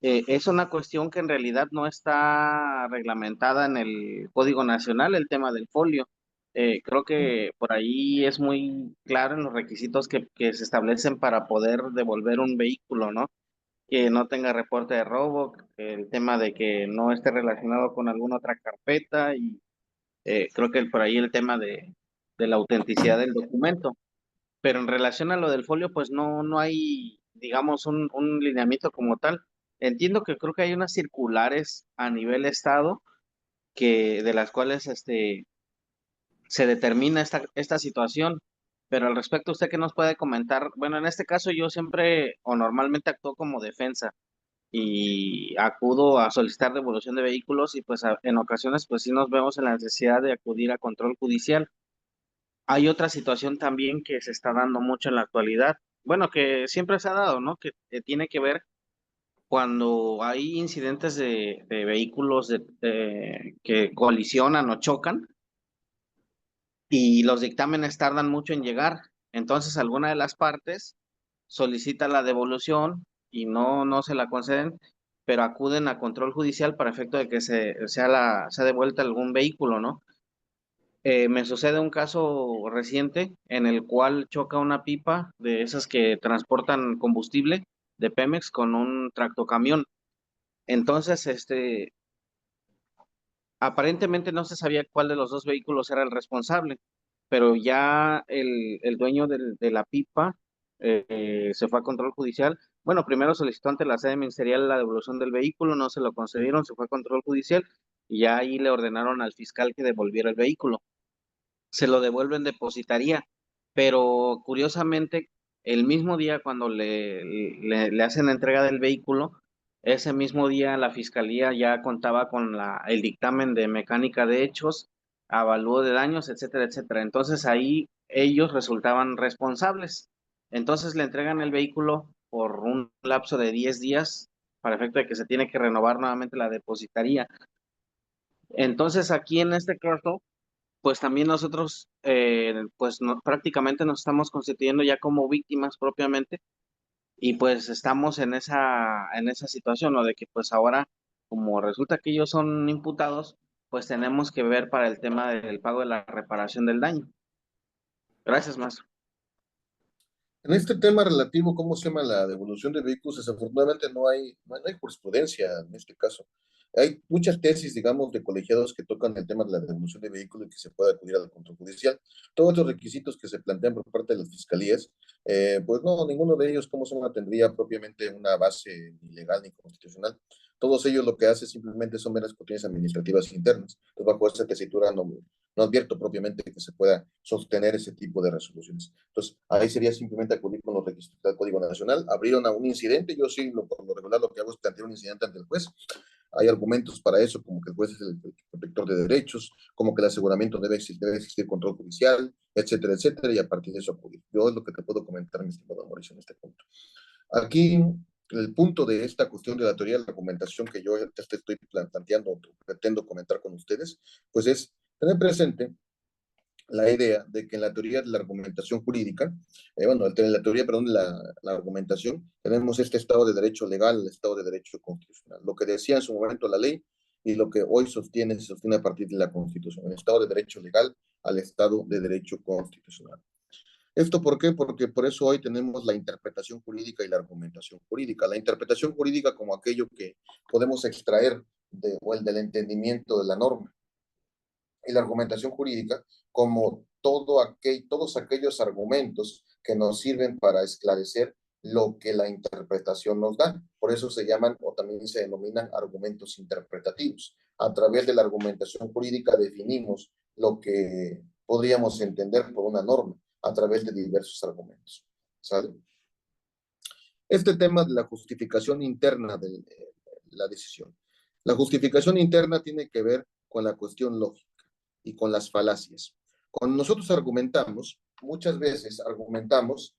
Es una cuestión que en realidad no está reglamentada en el Código Nacional, el tema del folio. Creo que por ahí es muy claro en los requisitos que se establecen para poder devolver un vehículo, ¿no? Que no tenga reporte de robo, el tema de que no esté relacionado con alguna otra carpeta y creo que por ahí el tema de la autenticidad del documento. Pero en relación a lo del folio, pues no hay, digamos, un lineamiento como tal. Entiendo que creo que hay unas circulares a nivel estado de las cuales se determina esta situación. Pero al respecto, ¿usted qué nos puede comentar? Bueno, en este caso yo siempre o normalmente actúo como defensa y acudo a solicitar devolución de vehículos y pues en ocasiones pues sí nos vemos en la necesidad de acudir a control judicial. Hay otra situación también que se está dando mucho en la actualidad, bueno, que siempre se ha dado, ¿no? Que tiene que ver cuando hay incidentes de vehículos que colisionan o chocan y los dictámenes tardan mucho en llegar. Entonces, alguna de las partes solicita la devolución y no se la conceden, pero acuden a control judicial para efecto de que sea devuelta algún vehículo, ¿no? Me sucede un caso reciente en el cual choca una pipa de esas que transportan combustible de Pemex con un tractocamión. Entonces, aparentemente no se sabía cuál de los dos vehículos era el responsable, pero ya el dueño de la pipa se fue a control judicial. Bueno, primero solicitó ante la sede ministerial la devolución del vehículo, no se lo concedieron, se fue a control judicial y ya ahí le ordenaron al fiscal que devolviera el vehículo. Se lo devuelve en depositaría, pero curiosamente, el mismo día cuando le hacen la entrega del vehículo, ese mismo día la fiscalía ya contaba con el dictamen de mecánica de hechos, avalúo de daños, etcétera, etcétera. Entonces ahí ellos resultaban responsables. Entonces le entregan el vehículo por un lapso de 10 días para efecto de que se tiene que renovar nuevamente la depositaría. Entonces aquí en este caso pues también nosotros, pues prácticamente nos estamos constituyendo ya como víctimas propiamente y pues estamos en esa situación, ¿no? De que pues ahora, como resulta que ellos son imputados, pues tenemos que ver para el tema del pago de la reparación del daño. Gracias, maestro. En este tema relativo, ¿cómo se llama la devolución de vehículos? Desafortunadamente no hay jurisprudencia en este caso. Hay muchas tesis, digamos, de colegiados que tocan el tema de la devolución de vehículos y que se puede acudir al control judicial. Todos los requisitos que se plantean por parte de las fiscalías, pues no, ninguno de ellos, ¿cómo se llama?, tendría propiamente una base ni legal ni constitucional. Todos ellos lo que hacen simplemente son meras cuestiones administrativas internas. Entonces, bajo esa tesitura no advierto propiamente que se pueda sostener ese tipo de resoluciones. Entonces, ahí sería simplemente acudir con los requisitos del Código Nacional. Abrieron a un incidente, yo sí, por lo regular, lo que hago es plantear un incidente ante el juez. Hay argumentos para eso, como que el juez es el protector de derechos, como que el aseguramiento debe existir control judicial, etcétera, etcétera, y a partir de eso acudir. Yo es lo que te puedo comentar, mi estimado Mauricio, en este punto. Aquí, el punto de esta cuestión de la teoría de la argumentación que yo te estoy planteando, pretendo comentar con ustedes, pues es tener presente la idea de que en la teoría de la argumentación jurídica, bueno, en la teoría, perdón, de la argumentación, tenemos este Estado de Derecho legal, el Estado de Derecho constitucional. Lo que decía en su momento la ley y lo que hoy se sostiene a partir de la Constitución, el Estado de Derecho legal al Estado de Derecho constitucional. ¿Esto por qué? Porque por eso hoy tenemos la interpretación jurídica y la argumentación jurídica. La interpretación jurídica como aquello que podemos extraer o el del entendimiento de la norma, y la argumentación jurídica como todos aquellos argumentos que nos sirven para esclarecer lo que la interpretación nos da. Por eso se llaman o también se denominan argumentos interpretativos. A través de la argumentación jurídica definimos lo que podríamos entender por una norma a través de diversos argumentos. ¿Sale? Este tema de la justificación interna de la decisión. La justificación interna tiene que ver con la cuestión lógica y con las falacias. Cuando nosotros argumentamos, muchas veces argumentamos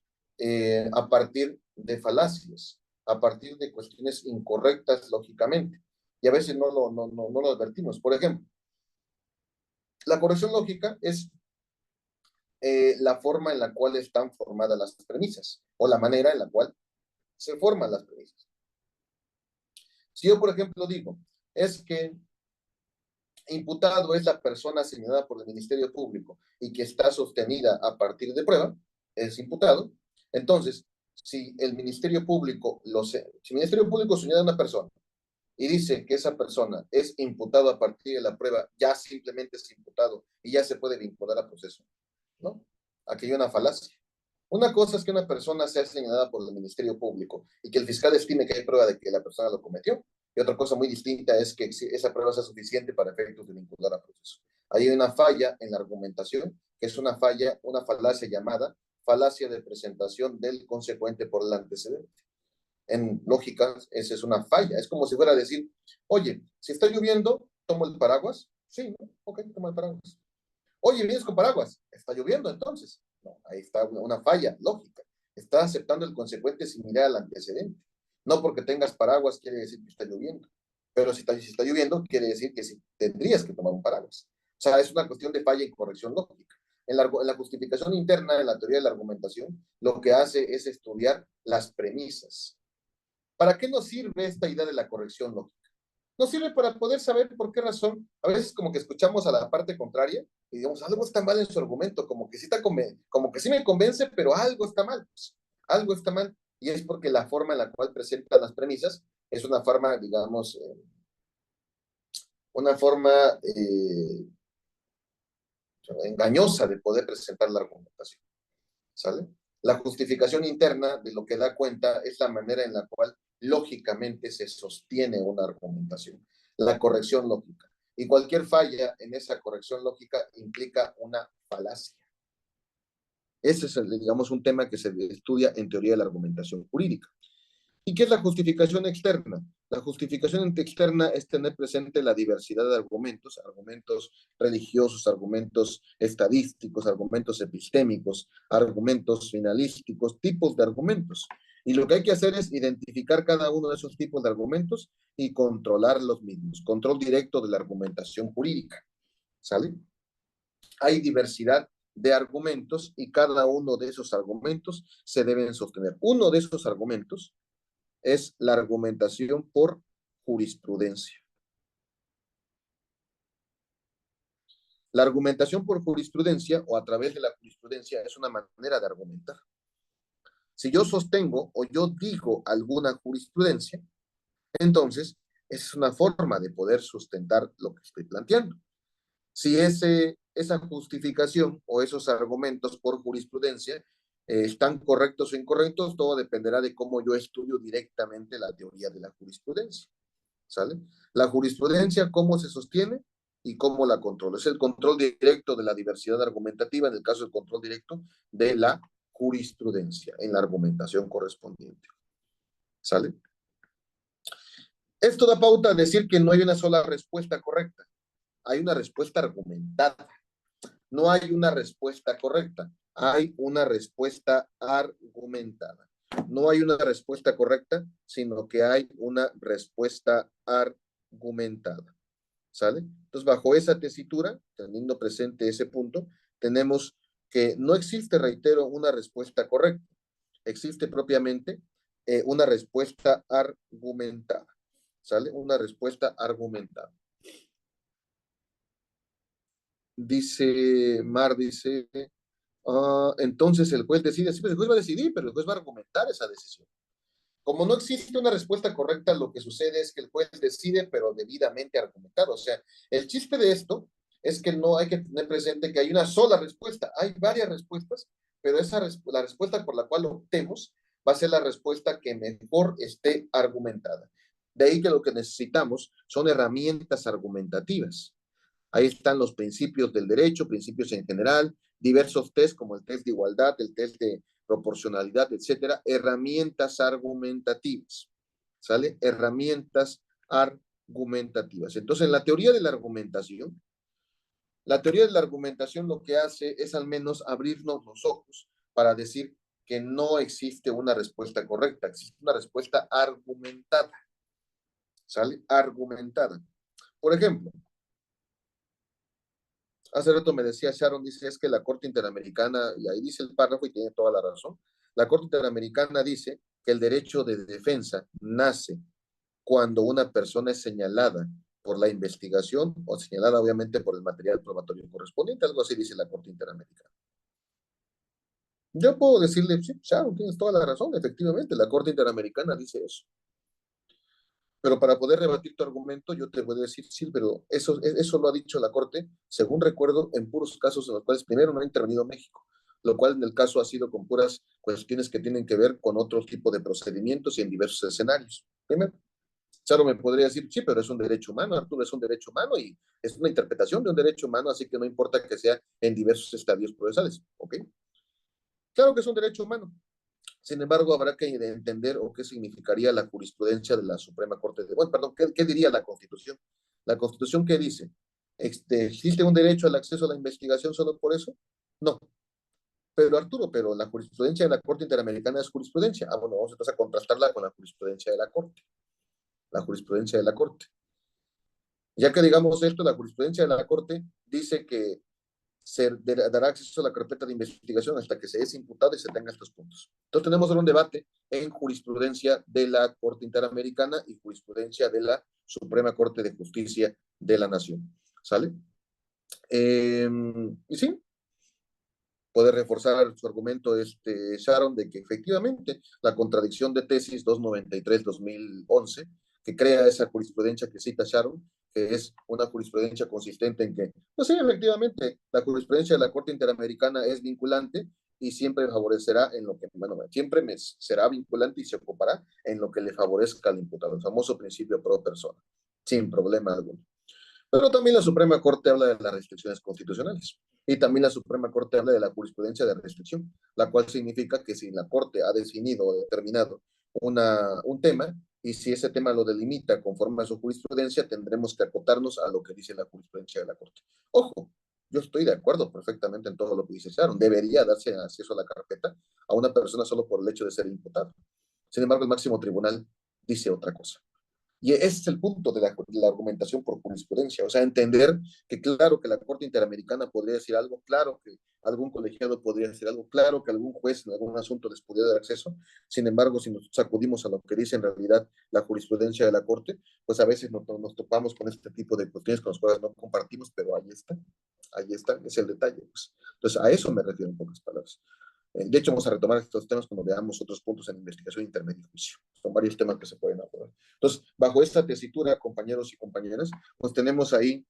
a partir de falacias, a partir de cuestiones incorrectas lógicamente, y a veces no lo advertimos. Por ejemplo, la corrección lógica es la forma en la cual están formadas las premisas, o la manera en la cual se forman las premisas. Si yo, por ejemplo, digo, es que imputado es la persona señalada por el Ministerio Público y que está sostenida a partir de prueba, es imputado. Entonces, si el Ministerio Público si el Ministerio Público señala a una persona y dice que esa persona es imputado a partir de la prueba, ya simplemente es imputado y ya se puede vincular a proceso, ¿no? Aquí hay una falacia. Una cosa es que una persona sea señalada por el Ministerio Público y que el fiscal estime que hay prueba de que la persona lo cometió. Y otra cosa muy distinta es que esa prueba sea suficiente para efectos de vincular a proceso. Ahí hay una falla en la argumentación, que es una falacia llamada falacia de presentación del consecuente por el antecedente. En lógica, esa es una falla. Es como si fuera a decir, oye, si está lloviendo, ¿tomo el paraguas? Sí, ¿no? Ok, toma el paraguas. Oye, vienes con paraguas. Está lloviendo entonces. No, ahí está una falla lógica. Está aceptando el consecuente sin mirar al antecedente. No porque tengas paraguas quiere decir que está lloviendo. Pero si está lloviendo, quiere decir que sí tendrías que tomar un paraguas. O sea, es una cuestión de falla y corrección lógica. En la justificación interna, en la teoría de la argumentación, lo que hace es estudiar las premisas. ¿Para qué nos sirve esta idea de la corrección lógica? Nos sirve para poder saber por qué razón, a veces como que escuchamos a la parte contraria y digamos, algo está mal en su argumento, como que como que sí me convence, pero algo está mal, pues, algo está mal, y es porque la forma en la cual presentan las premisas es una forma, digamos, una forma engañosa de poder presentar la argumentación, ¿sale? La justificación interna de lo que da cuenta es la manera en la cual lógicamente se sostiene una argumentación, la corrección lógica. Y cualquier falla en esa corrección lógica implica una falacia. Ese es, digamos, un tema que se estudia en teoría de la argumentación jurídica. ¿Y qué es la justificación externa? La justificación externa es tener presente la diversidad de argumentos, argumentos religiosos, argumentos estadísticos, argumentos epistémicos, argumentos finalísticos, tipos de argumentos. Y lo que hay que hacer es identificar cada uno de esos tipos de argumentos y controlar los mismos. Control directo de la argumentación jurídica. ¿Sale? Hay diversidad de argumentos y cada uno de esos argumentos se deben sostener. Uno de esos argumentos es la argumentación por jurisprudencia. La argumentación por jurisprudencia o a través de la jurisprudencia es una manera de argumentar. Si yo sostengo o yo digo alguna jurisprudencia, entonces es una forma de poder sustentar lo que estoy planteando. Si esa justificación o esos argumentos por jurisprudencia están correctos o incorrectos, todo dependerá de cómo yo estudio directamente la teoría de la jurisprudencia. ¿Sale? La jurisprudencia, cómo se sostiene y cómo la controlo. Es el control directo de la diversidad argumentativa, en el caso del control directo de la jurisprudencia, en la argumentación correspondiente. ¿Sale? Esto da pauta a decir que no hay una sola respuesta correcta. Hay una respuesta argumentada. No hay una respuesta correcta. Hay una respuesta argumentada. No hay una respuesta correcta, sino que hay una respuesta argumentada. ¿Sale? Entonces, bajo esa tesitura, teniendo presente ese punto, tenemos que no existe, reitero, una respuesta correcta. Existe propiamente una respuesta argumentada. ¿Sale? Una respuesta argumentada. Dice Entonces el juez decide, sí, pues el juez va a decidir, pero el juez va a argumentar esa decisión. Como no existe una respuesta correcta, lo que sucede es que el juez decide, pero debidamente argumentado. O sea, el chiste de esto es que no hay que tener presente que hay una sola respuesta. Hay varias respuestas, pero la respuesta por la cual optemos va a ser la respuesta que mejor esté argumentada. De ahí que lo que necesitamos son herramientas argumentativas. Ahí están los principios del derecho, principios en general, diversos test como el test de igualdad, el test de proporcionalidad, etcétera, herramientas argumentativas, ¿sale? Herramientas argumentativas. Entonces, la teoría de la argumentación lo que hace es al menos abrirnos los ojos para decir que no existe una respuesta correcta, existe una respuesta argumentada, ¿sale? Argumentada. Por ejemplo, hace rato me decía Sharon, dice, es que la Corte Interamericana, y ahí dice el párrafo y tiene toda la razón, la Corte Interamericana dice que el derecho de defensa nace cuando una persona es señalada por la investigación o señalada obviamente por el material probatorio correspondiente, algo así dice la Corte Interamericana. Yo puedo decirle, sí, Sharon, tienes toda la razón, efectivamente, la Corte Interamericana dice eso. Pero para poder rebatir tu argumento, yo te voy a decir, sí, pero eso lo ha dicho la Corte, según recuerdo, en puros casos en los cuales primero no ha intervenido México, lo cual en el caso ha sido con puras cuestiones que tienen que ver con otro tipo de procedimientos y en diversos escenarios. Primero, Charo me podría decir, sí, pero es un derecho humano, Arturo, es un derecho humano y es una interpretación de un derecho humano, así que no importa que sea en diversos estadios procesales, ¿ok? Claro que es un derecho humano, sin embargo, habrá que entender o qué significaría la jurisprudencia de la Suprema Corte de... Bueno, perdón, ¿qué diría la Constitución? La Constitución, ¿qué dice? ¿Existe un derecho al acceso a la investigación solo por eso? No. Pero Arturo, pero la jurisprudencia de la Corte Interamericana es jurisprudencia. Ah, bueno, vamos entonces a contrastarla con la jurisprudencia de la Corte. La jurisprudencia de la Corte. Ya que digamos esto, la jurisprudencia de la Corte dice que se dará acceso a la carpeta de investigación hasta que se es imputado y se tenga estos puntos. Entonces tenemos ahora un debate en jurisprudencia de la Corte Interamericana y jurisprudencia de la Suprema Corte de Justicia de la Nación. ¿Sale? Y sí, puede reforzar su argumento Sharon de que efectivamente la contradicción de tesis 293-2011 que crea esa jurisprudencia que cita Sharon, que es una jurisprudencia consistente en que, pues sí, efectivamente, la jurisprudencia de la Corte Interamericana es vinculante y siempre favorecerá en lo que, bueno, siempre será vinculante y se ocupará en lo que le favorezca al imputado, el famoso principio pro persona, sin problema alguno. Pero también la Suprema Corte habla de las restricciones constitucionales y también la Suprema Corte habla de la jurisprudencia de restricción, la cual significa que si la Corte ha definido o determinado un tema y si ese tema lo delimita conforme a su jurisprudencia, tendremos que acotarnos a lo que dice la jurisprudencia de la Corte. Ojo, yo estoy de acuerdo perfectamente en todo lo que dice Sharon. Debería darse acceso a la carpeta a una persona solo por el hecho de ser imputado. Sin embargo, el máximo tribunal dice otra cosa. Y ese es el punto de la argumentación por jurisprudencia, o sea, entender que claro que la Corte Interamericana podría decir algo, claro que algún colegiado podría decir algo, claro que algún juez en algún asunto les podría dar acceso, sin embargo, si nos acudimos a lo que dice en realidad la jurisprudencia de la Corte, pues a veces nos topamos con este tipo de cuestiones con las cuales no compartimos, pero ahí está, es el detalle. Pues. Entonces, a eso me refiero en pocas palabras. De hecho, vamos a retomar estos temas cuando veamos otros puntos en investigación intermedia y juicio. Son varios temas que se pueden abordar. Entonces, bajo esta tesitura, compañeros y compañeras, pues tenemos ahí,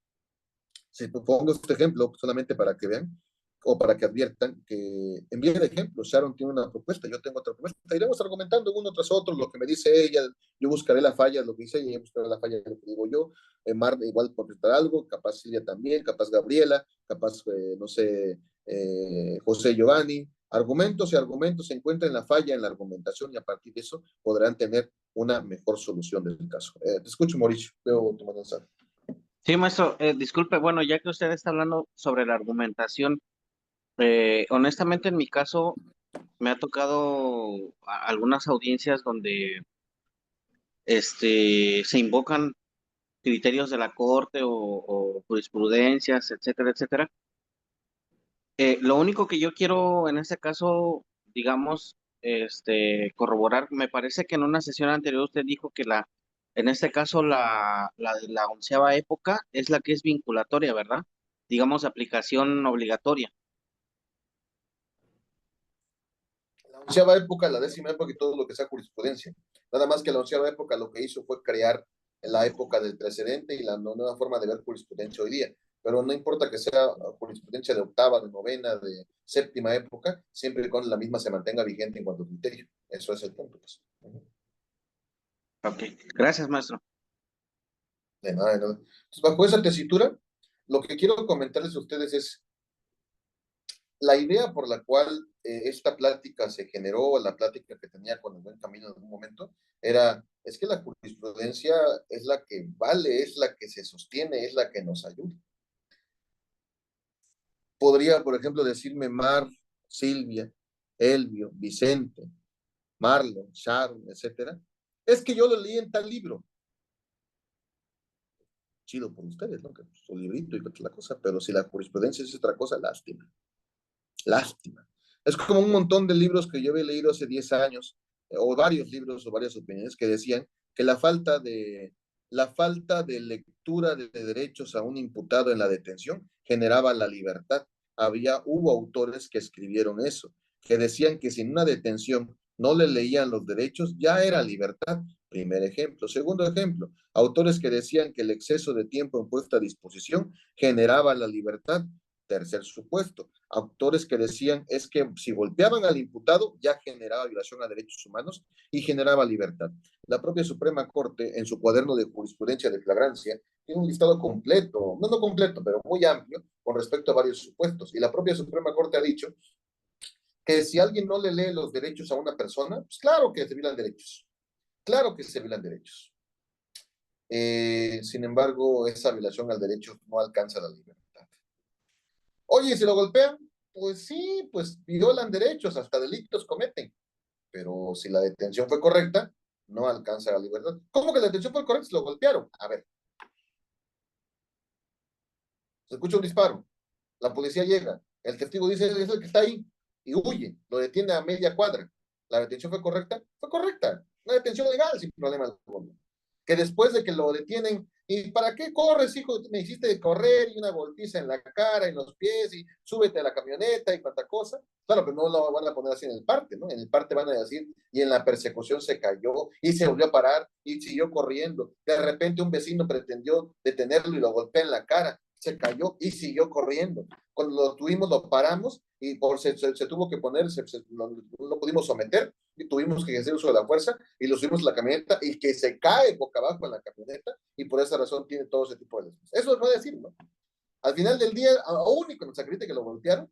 si pongo este ejemplo solamente para que vean o para que adviertan que envíen ejemplos. Sharon tiene una propuesta, yo tengo otra propuesta. Iremos argumentando uno tras otro lo que me dice ella. Yo buscaré la falla de lo que dice ella, yo buscaré la falla de lo que digo yo. Marta igual por presentar algo, capaz Silvia también, capaz Gabriela, capaz, no sé, José Giovanni. Argumentos y argumentos se encuentran la falla en la argumentación y a partir de eso podrán tener una mejor solución del caso. Te escucho, Mauricio. Veo tu mensaje. Sí, maestro, disculpe, bueno, ya que usted está hablando sobre la argumentación, honestamente en mi caso me ha tocado algunas audiencias donde se invocan criterios de la corte o jurisprudencias, etcétera, etcétera. Lo único que yo quiero en este caso, digamos, corroborar, me parece que en una sesión anterior usted dijo que en este caso la de la 11ª época es la que es vinculatoria, ¿verdad? Digamos, aplicación obligatoria. onceava época, la décima época y todo lo que sea jurisprudencia. Nada más que la onceava época lo que hizo fue crear la época del precedente y la nueva forma de ver jurisprudencia hoy día. Pero no importa que sea jurisprudencia de octava, de novena, de séptima época, siempre y cuando la misma se mantenga vigente en cuanto a criterio. Eso es el punto, pues. Ok, gracias, maestro. De nada, de nada. Entonces, bajo esa tesitura, lo que quiero comentarles a ustedes es la idea por la cual esta plática se generó, la plática que tenía con el Buen Camino en algún momento, es que la jurisprudencia es la que vale, es la que se sostiene, es la que nos ayuda. Podría, por ejemplo, decirme Mar, Silvia, Elvio, Vicente, Marlon, Sharon, etcétera. Es que yo lo leí en tal libro. Chido por ustedes, ¿no? Que su librito y otra cosa, pero si la jurisprudencia es otra cosa, lástima. Lástima. Es como un montón de libros que yo había leído hace 10 años, o varios libros o varias opiniones que decían que la falta de lectura de derechos a un imputado en la detención generaba la libertad. Hubo autores que escribieron eso, que decían que si en una detención no le leían los derechos, ya era libertad. Primer ejemplo. Segundo ejemplo, autores que decían que el exceso de tiempo en puesta a disposición generaba la libertad. Tercer supuesto, autores que decían es que si golpeaban al imputado ya generaba violación a derechos humanos y generaba libertad. La propia Suprema Corte, en su cuaderno de jurisprudencia de flagrancia, tiene un listado completo, no completo, pero muy amplio, con respecto a varios supuestos. Y la propia Suprema Corte ha dicho que si alguien no le lee los derechos a una persona, pues claro que se violan derechos. Claro que se violan derechos. Sin embargo, esa violación al derecho no alcanza la libertad. Oye, si lo golpean, pues sí, pues violan derechos, hasta delitos cometen. Pero si la detención fue correcta, no alcanza la libertad. ¿Cómo que la detención fue correcta si lo golpearon? A ver, se escucha un disparo, la policía llega, el testigo dice es el que está ahí y huye, lo detiene a media cuadra. ¿La detención fue correcta? Fue correcta. Una detención legal sin problema alguno. Que después de que lo detienen, ¿y para qué corres, hijo? Me hiciste correr y una golpiza en la cara, en los pies, y súbete a la camioneta y cuánta cosa. Claro, pero no lo van a poner así en el parte, ¿no? En el parte van a decir, y en la persecución se cayó, y se volvió a parar, y siguió corriendo. De repente un vecino pretendió detenerlo y lo golpea en la cara, se cayó y siguió corriendo. Cuando lo tuvimos, lo paramos, y se tuvo que poner, no pudimos someter, y tuvimos que hacer uso de la fuerza, y lo subimos a la camioneta, y que se cae boca abajo en la camioneta, y por esa razón tiene todo ese tipo de después. Eso es no decir, ¿no? Al final del día, aún y cuando se acredite que lo golpearon,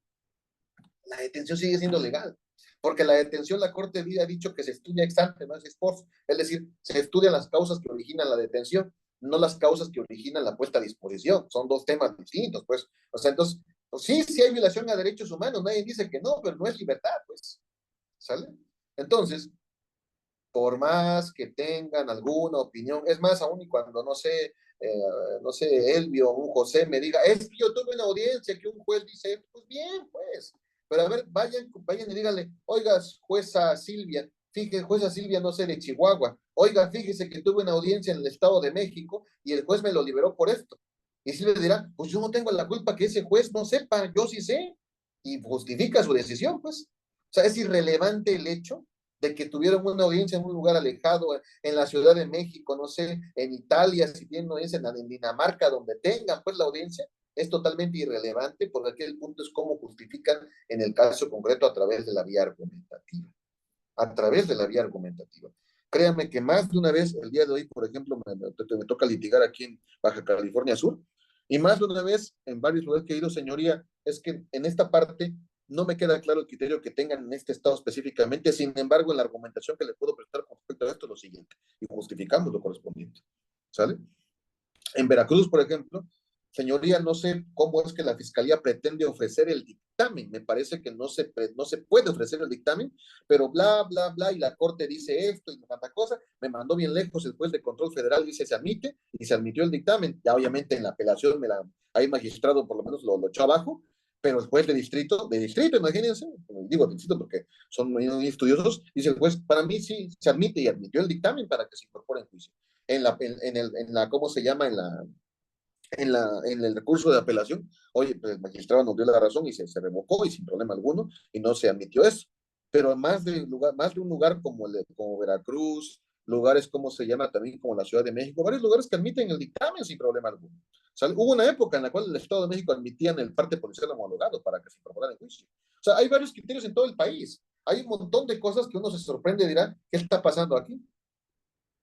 la detención sigue siendo legal. Porque la detención, la Corte ha dicho que se estudia ex ante, no es ex post. Es decir, se estudian las causas que originan la detención, no las causas que originan la puesta a disposición. Son dos temas distintos, pues. O sea, entonces, pues sí, sí hay violación a derechos humanos, nadie dice que no, pero no es libertad, pues. ¿Sale? Entonces, por más que tengan alguna opinión, es más, aún y cuando no sé, Elvio o un José me diga, es que yo tuve una audiencia que un juez dice, pues bien, pues, pero a ver, vayan y díganle, oiga, jueza Silvia, no sé, de Chihuahua, oiga, fíjese que tuve una audiencia en el Estado de México y el juez me lo liberó por esto. Y Silvia dirá, pues yo no tengo la culpa que ese juez no sepa, yo sí sé, y justifica su decisión, pues. O sea, es irrelevante el hecho de que tuvieron una audiencia en un lugar alejado, en la Ciudad de México, no sé, en Italia, si tienen audiencia en Dinamarca, donde tengan pues la audiencia, es totalmente irrelevante, porque aquí el punto es cómo justifican en el caso concreto a través de la vía argumentativa. A través de la vía argumentativa. Créanme que más de una vez, el día de hoy, por ejemplo, me toca litigar aquí en Baja California Sur, y más de una vez en varios lugares que he ido, señoría, es que en esta parte no me queda claro el criterio que tengan en este estado específicamente, sin embargo, en la argumentación que le puedo prestar con respecto a esto es lo siguiente, y justificamos lo correspondiente, ¿sale? En Veracruz, por ejemplo, señoría, no sé cómo es que la Fiscalía pretende ofrecer el dictamen. Me parece que no se puede ofrecer el dictamen, pero bla, bla, bla, y la Corte dice esto y tanta cosa. Me mandó bien lejos el juez de control federal, dice se admite, y se admitió el dictamen. Ya obviamente en la apelación hay magistrado por lo menos lo echó abajo, pero el juez de distrito, imagínense, digo de distrito porque son muy estudiosos, dice el juez, para mí sí se admite y admitió el dictamen para que se incorpore en juicio. ¿Cómo se llama? En el recurso de apelación, oye, pues el magistrado nos dio la razón y se revocó y sin problema alguno, y no se admitió eso. pero más de un lugar como Veracruz, lugares como se llama también como la Ciudad de México, varios lugares que admiten el dictamen sin problema alguno. O sea, hubo una época en la cual el Estado de México admitía el parte policial homologado para que se incorporara en juicio. O sea, hay varios criterios en todo el país. Hay un montón de cosas que uno se sorprende y dirá, ¿qué está pasando aquí?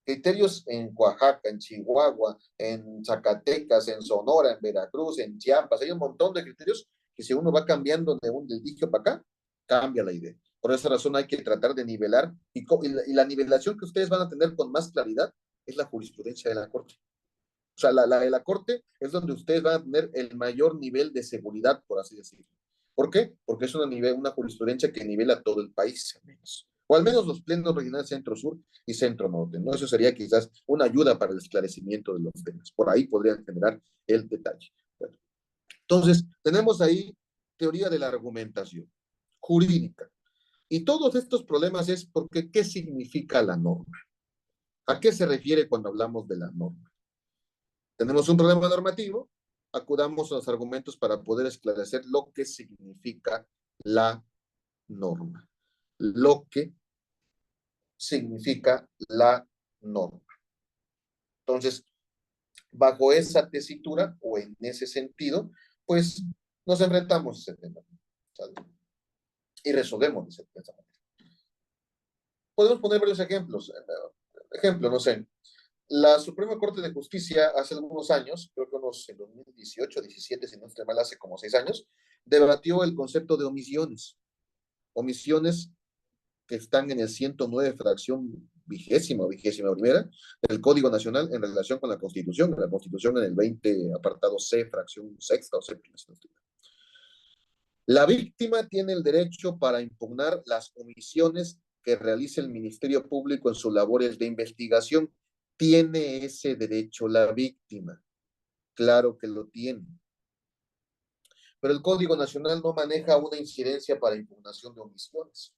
Criterios en Oaxaca, en Chihuahua, en Zacatecas, en Sonora, en Veracruz, en Chiapas. Hay un montón de criterios que si uno va cambiando del dicho para acá, cambia la idea. Por esa razón hay que tratar de nivelar y la nivelación que ustedes van a tener con más claridad es la jurisprudencia de la Corte. O sea, la de la Corte es donde ustedes van a tener el mayor nivel de seguridad, por así decirlo. ¿Por qué? Porque es una jurisprudencia que nivela todo el país, al menos. O al menos los plenos regionales centro-sur y centro-norte, ¿no? Eso sería quizás una ayuda para el esclarecimiento de los temas. Por ahí podrían generar el detalle. Entonces, tenemos ahí teoría de la argumentación jurídica. Y todos estos problemas es porque ¿qué significa la norma? ¿A qué se refiere cuando hablamos de la norma? Tenemos un problema normativo, acudamos a los argumentos para poder esclarecer lo que significa la norma. Lo que significa la norma. Entonces, bajo esa tesitura o en ese sentido, pues nos enfrentamos a ese tema, ¿sale? Y resolvemos ese tema. Podemos poner varios ejemplos. Ejemplo, no sé, la Suprema Corte de Justicia hace algunos años, creo que unos en 2018, 17, si no estoy mal, hace como 6 años, debatió el concepto de omisiones. Omisiones que están en el 109, fracción vigésima primera, del Código Nacional en relación con la Constitución en el 20, apartado C, fracción sexta o séptima. La víctima tiene el derecho para impugnar las omisiones que realice el Ministerio Público en sus labores de investigación. ¿Tiene ese derecho la víctima? Claro que lo tiene. Pero el Código Nacional no maneja una incidencia para impugnación de omisiones.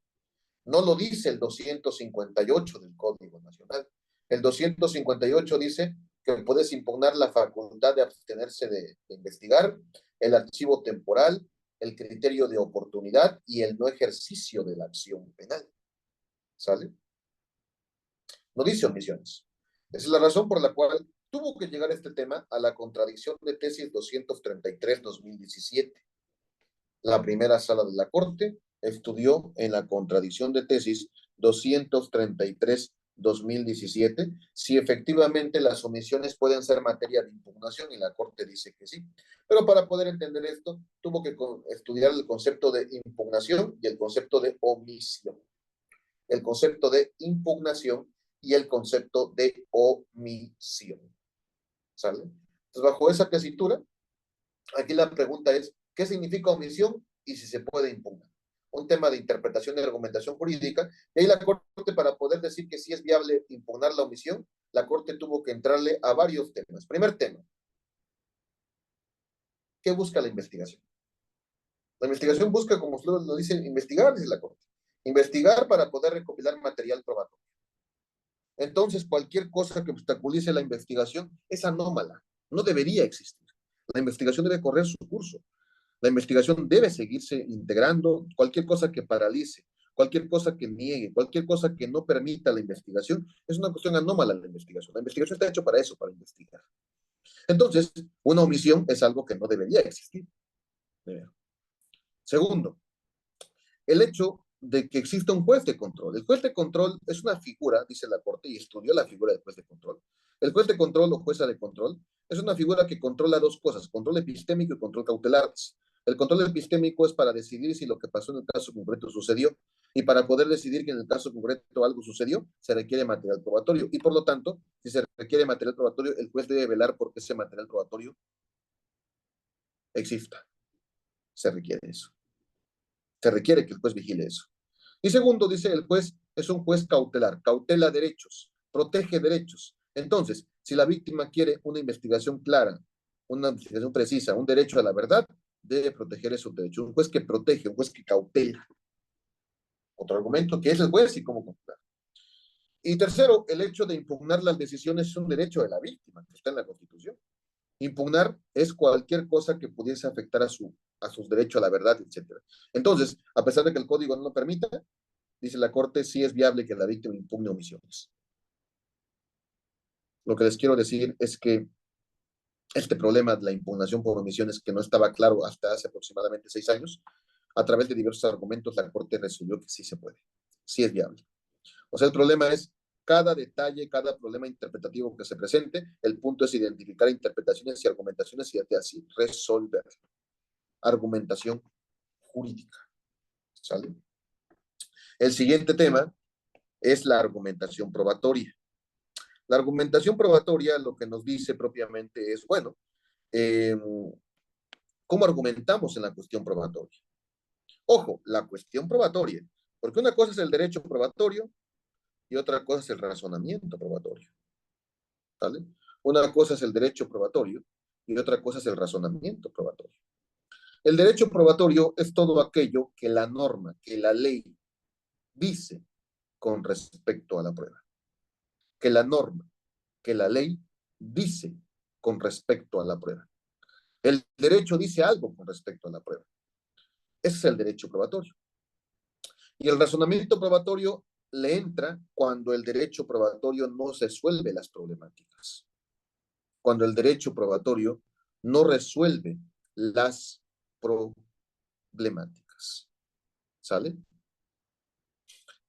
No lo dice el 258 del Código Nacional. El 258 dice que puedes impugnar la facultad de abstenerse de investigar, el archivo temporal, el criterio de oportunidad y el no ejercicio de la acción penal. ¿Sale? No dice omisiones. Esa es la razón por la cual tuvo que llegar este tema a la contradicción de tesis 233-2017. La primera sala de la Corte estudió en la contradicción de tesis 233-2017 si efectivamente las omisiones pueden ser materia de impugnación y la Corte dice que sí. Pero para poder entender esto, tuvo que estudiar el concepto de impugnación y el concepto de omisión. El concepto de impugnación y el concepto de omisión. ¿Sale? Entonces, bajo esa tesitura, aquí la pregunta es, ¿qué significa omisión y si se puede impugnar? Un tema de interpretación y argumentación jurídica, y ahí la Corte, para poder decir que sí es viable impugnar la omisión, la Corte tuvo que entrarle a varios temas. Primer tema, ¿qué busca la investigación? La investigación busca, como ustedes lo dicen, investigar, dice la Corte. Investigar para poder recopilar material probatorio. Entonces, cualquier cosa que obstaculice la investigación es anómala, no debería existir. La investigación debe correr su curso. La investigación debe seguirse integrando. Cualquier cosa que paralice, cualquier cosa que niegue, cualquier cosa que no permita la investigación, es una cuestión anómala en la investigación. La investigación está hecha para eso, para investigar. Entonces, una omisión es algo que no debería existir. Segundo, el hecho de que exista un juez de control. El juez de control es una figura, dice la Corte, y estudió la figura del juez de control. El juez de control o jueza de control es una figura que controla dos cosas, control epistémico y control cautelar. El control epistémico es para decidir si lo que pasó en el caso concreto sucedió, y para poder decidir que en el caso concreto algo sucedió, se requiere material probatorio, y por lo tanto, si se requiere material probatorio, el juez debe velar por que ese material probatorio exista. Se requiere eso. Se requiere que el juez vigile eso. Y segundo, dice el juez, es un juez cautelar, cautela derechos, protege derechos. Entonces, si la víctima quiere una investigación clara, una investigación precisa, un derecho a la verdad, debe proteger esos derechos. Un juez que protege, un juez que cautela. Otro argumento, que es el juez y cómo cautelar. Y tercero, el hecho de impugnar las decisiones es un derecho de la víctima, que está en la Constitución. Impugnar es cualquier cosa que pudiese afectar a sus derechos a la verdad, etc. Entonces, a pesar de que el código no lo permita, dice la Corte, sí es viable que la víctima impugne omisiones. Lo que les quiero decir es que este problema de la impugnación por omisiones, que no estaba claro hasta hace aproximadamente 6 años, a través de diversos argumentos, la Corte resolvió que sí se puede, sí es viable. O sea, el problema es cada detalle, cada problema interpretativo que se presente, el punto es identificar interpretaciones y argumentaciones y así resolver. Argumentación jurídica. ¿Sale? El siguiente tema es la argumentación probatoria. La argumentación probatoria lo que nos dice propiamente es, bueno, ¿cómo argumentamos en la cuestión probatoria? Ojo, la cuestión probatoria, porque una cosa es el derecho probatorio y otra cosa es el razonamiento probatorio. ¿Vale? Una cosa es el derecho probatorio y otra cosa es el razonamiento probatorio. El derecho probatorio es todo aquello que la norma, que la ley dice con respecto a la prueba. Que la norma, que la ley dice con respecto a la prueba. El derecho dice algo con respecto a la prueba. Ese es el derecho probatorio. Y el razonamiento probatorio le entra cuando el derecho probatorio no resuelve las problemáticas. Cuando el derecho probatorio no resuelve las problemáticas. ¿Sale?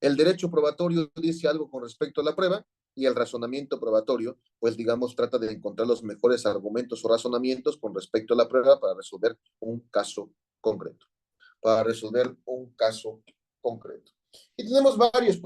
El derecho probatorio dice algo con respecto a la prueba y el razonamiento probatorio, pues digamos, trata de encontrar los mejores argumentos o razonamientos con respecto a la prueba para resolver un caso concreto. Para resolver un caso concreto. Y tenemos varios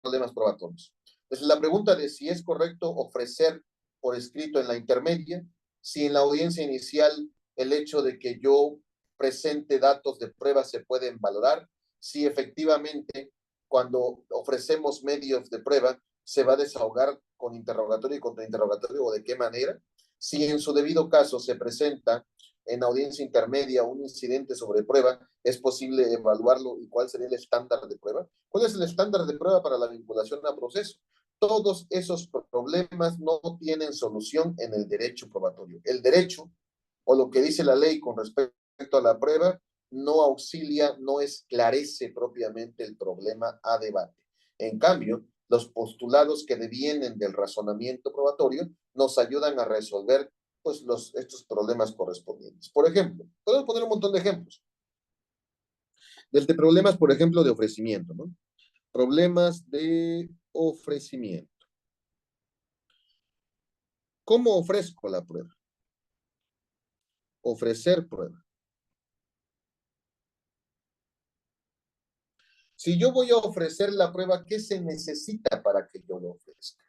problemas probatorios. Entonces, la pregunta de si es correcto ofrecer por escrito en la intermedia, si en la audiencia inicial el hecho de que yo presente datos de prueba se pueden valorar, si efectivamente cuando ofrecemos medios de prueba se va a desahogar con interrogatorio y contrainterrogatorio o de qué manera, si en su debido caso se presenta en audiencia intermedia un incidente sobre prueba, ¿es posible evaluarlo y cuál sería el estándar de prueba? ¿Cuál es el estándar de prueba para la vinculación a proceso? Todos esos problemas no tienen solución en el derecho probatorio. El derecho, o lo que dice la ley con respecto a la prueba, no auxilia, no esclarece propiamente el problema a debate. En cambio, los postulados que devienen del razonamiento probatorio nos ayudan a resolver pues estos problemas correspondientes. Por ejemplo, podemos poner un montón de ejemplos. Desde problemas, por ejemplo, de ofrecimiento, ¿no? Problemas de ofrecimiento. ¿Cómo ofrezco la prueba? Ofrecer prueba. Si yo voy a ofrecer la prueba, ¿qué se necesita para que yo lo ofrezca?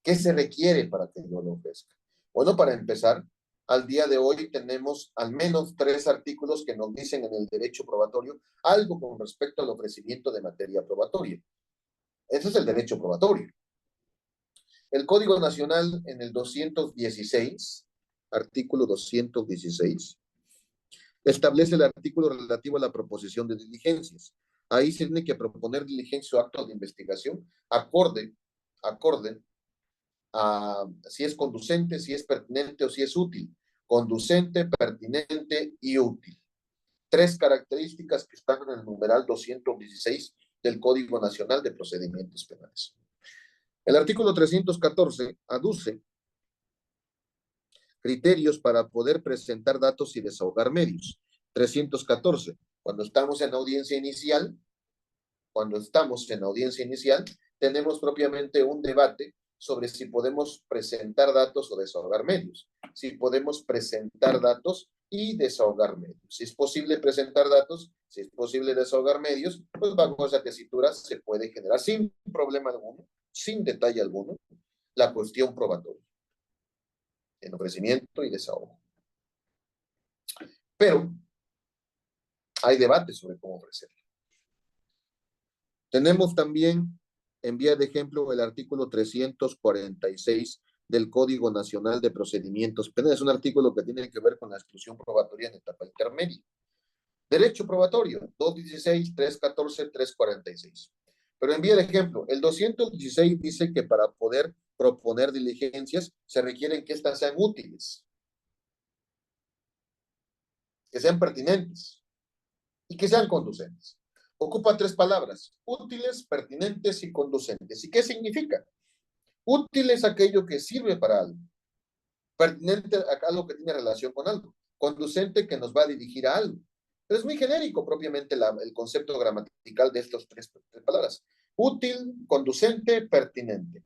¿Qué se requiere para que yo lo ofrezca? Bueno, para empezar, al día de hoy tenemos al menos 3 artículos que nos dicen en el derecho probatorio algo con respecto al ofrecimiento de materia probatoria. Ese es el derecho probatorio. El Código Nacional en el 216, artículo 216, establece el artículo relativo a la proposición de diligencias. Ahí se tiene que proponer diligencia o acto de investigación acorde a si es conducente, si es pertinente o si es útil. Conducente, pertinente y útil. 3 características que están en el numeral 216 del Código Nacional de Procedimientos Penales. El artículo 314 aduce criterios para poder presentar datos y desahogar medios. 314, cuando estamos en audiencia inicial, tenemos propiamente un debate sobre si podemos presentar datos o desahogar medios. Si podemos presentar datos y desahogar medios. Si es posible presentar datos, si es posible desahogar medios, pues bajo esa tesitura se puede generar sin problema alguno, sin detalle alguno, la cuestión probatoria en ofrecimiento y desahogo. Pero hay debate sobre cómo ofrecerlo. Tenemos también, en vía de ejemplo, el artículo 346 del Código Nacional de Procedimientos Penales. Es un artículo que tiene que ver con la exclusión probatoria en etapa intermedia. Derecho probatorio, 216, 314, 346. Pero en vía de ejemplo, el 216 dice que para poder proponer diligencias se requieren que éstas sean útiles, que sean pertinentes y que sean conducentes. Ocupa tres palabras: útiles, pertinentes y conducentes. ¿Y qué significa? Útil es aquello que sirve para algo. Pertinente a algo que tiene relación con algo. Conducente, que nos va a dirigir a algo. Pero es muy genérico propiamente el concepto gramatical de estas tres palabras. Útil, conducente, pertinente.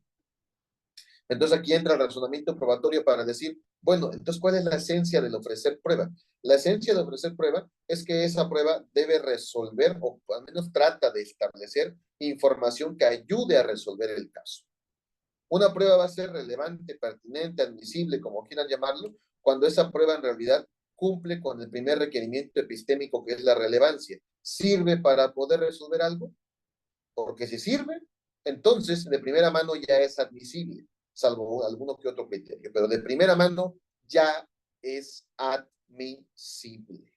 Entonces aquí entra el razonamiento probatorio para decir, bueno, entonces, ¿cuál es la esencia del ofrecer prueba? La esencia de ofrecer prueba es que esa prueba debe resolver, o al menos trata de establecer, información que ayude a resolver el caso. Una prueba va a ser relevante, pertinente, admisible, como quieran llamarlo, cuando esa prueba en realidad cumple con el primer requerimiento epistémico, que es la relevancia. ¿Sirve para poder resolver algo? Porque si sirve, entonces de primera mano ya es admisible, salvo alguno que otro criterio, pero de primera mano ya es admisible,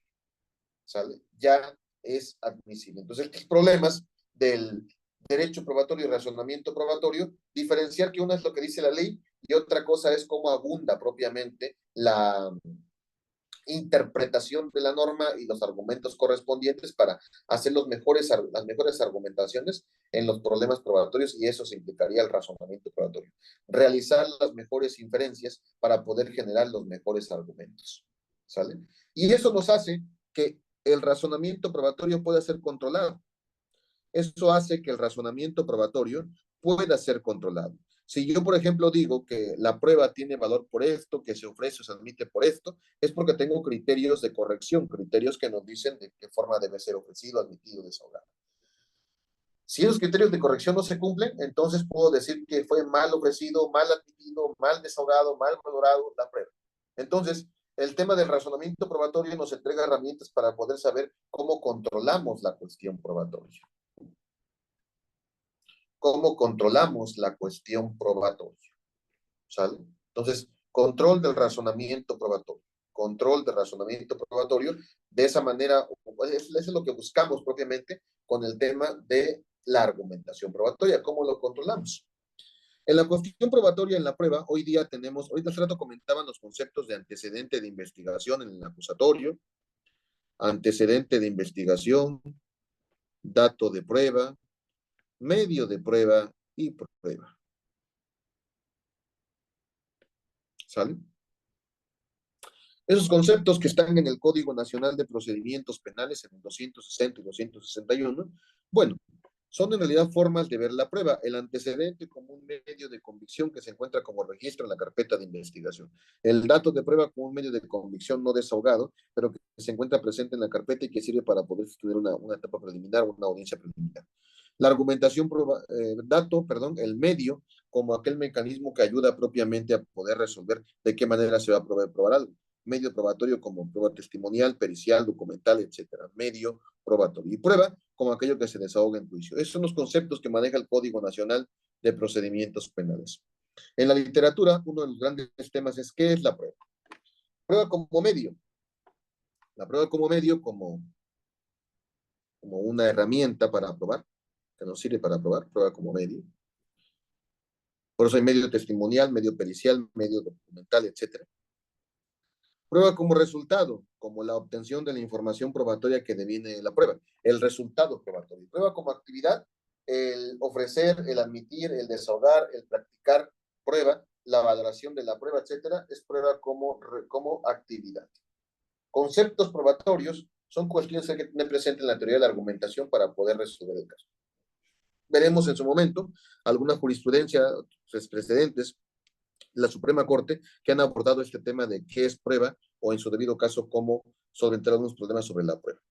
¿sale? Ya es admisible. Entonces, estos problemas del derecho probatorio y razonamiento probatorio, diferenciar que una es lo que dice la ley y otra cosa es cómo abunda propiamente la interpretación de la norma y los argumentos correspondientes para hacer las mejores argumentaciones en los problemas probatorios, y eso significaría el razonamiento probatorio. Realizar las mejores inferencias para poder generar los mejores argumentos. ¿Sale? Y eso nos hace que el razonamiento probatorio pueda ser controlado. Eso hace que el razonamiento probatorio pueda ser controlado. Si yo, por ejemplo, digo que la prueba tiene valor por esto, que se ofrece o se admite por esto, es porque tengo criterios de corrección, criterios que nos dicen de qué forma debe ser ofrecido, admitido, desahogado. Si esos criterios de corrección no se cumplen, entonces puedo decir que fue mal ofrecido, mal admitido, mal desahogado, mal valorado la prueba. Entonces, el tema del razonamiento probatorio nos entrega herramientas para poder saber cómo controlamos la cuestión probatoria. Cómo controlamos la cuestión probatoria. ¿Sale? Entonces, control del razonamiento probatorio. Control del razonamiento probatorio. De esa manera, eso es lo que buscamos propiamente con el tema de la argumentación probatoria. ¿Cómo lo controlamos? En la cuestión probatoria, en la prueba, hoy día tenemos, ahorita hace rato comentaban los conceptos de antecedente de investigación en el acusatorio, antecedente de investigación, dato de prueba, medio de prueba y prueba. ¿Sale? Esos conceptos que están en el Código Nacional de Procedimientos Penales, en el 260 y 261, bueno, son en realidad formas de ver la prueba. El antecedente como un medio de convicción que se encuentra como registro en la carpeta de investigación. El dato de prueba como un medio de convicción no desahogado, pero que se encuentra presente en la carpeta y que sirve para poder estudiar una etapa preliminar, una audiencia preliminar. La argumentación, el medio, como aquel mecanismo que ayuda propiamente a poder resolver de qué manera se va a probar algo. Medio probatorio como prueba testimonial, pericial, documental, etcétera. Medio probatorio. Y prueba como aquello que se desahoga en juicio. Esos son los conceptos que maneja el Código Nacional de Procedimientos Penales. En la literatura, uno de los grandes temas es ¿qué es la prueba? Prueba como medio. La prueba como medio, como una herramienta para probar, que nos sirve para probar, prueba como medio. Por eso hay medio testimonial, medio pericial, medio documental, etcétera. Prueba como resultado, como la obtención de la información probatoria que deviene de la prueba, el resultado probatorio. Prueba como actividad, el ofrecer, el admitir, el desahogar, el practicar prueba, la valoración de la prueba, etcétera, es prueba como actividad. Conceptos probatorios son cuestiones que hay que tener presente en la teoría de la argumentación para poder resolver el caso. Veremos en su momento alguna jurisprudencia, precedentes, la Suprema Corte, que han abordado este tema de qué es prueba o en su debido caso cómo solventar algunos problemas sobre la prueba.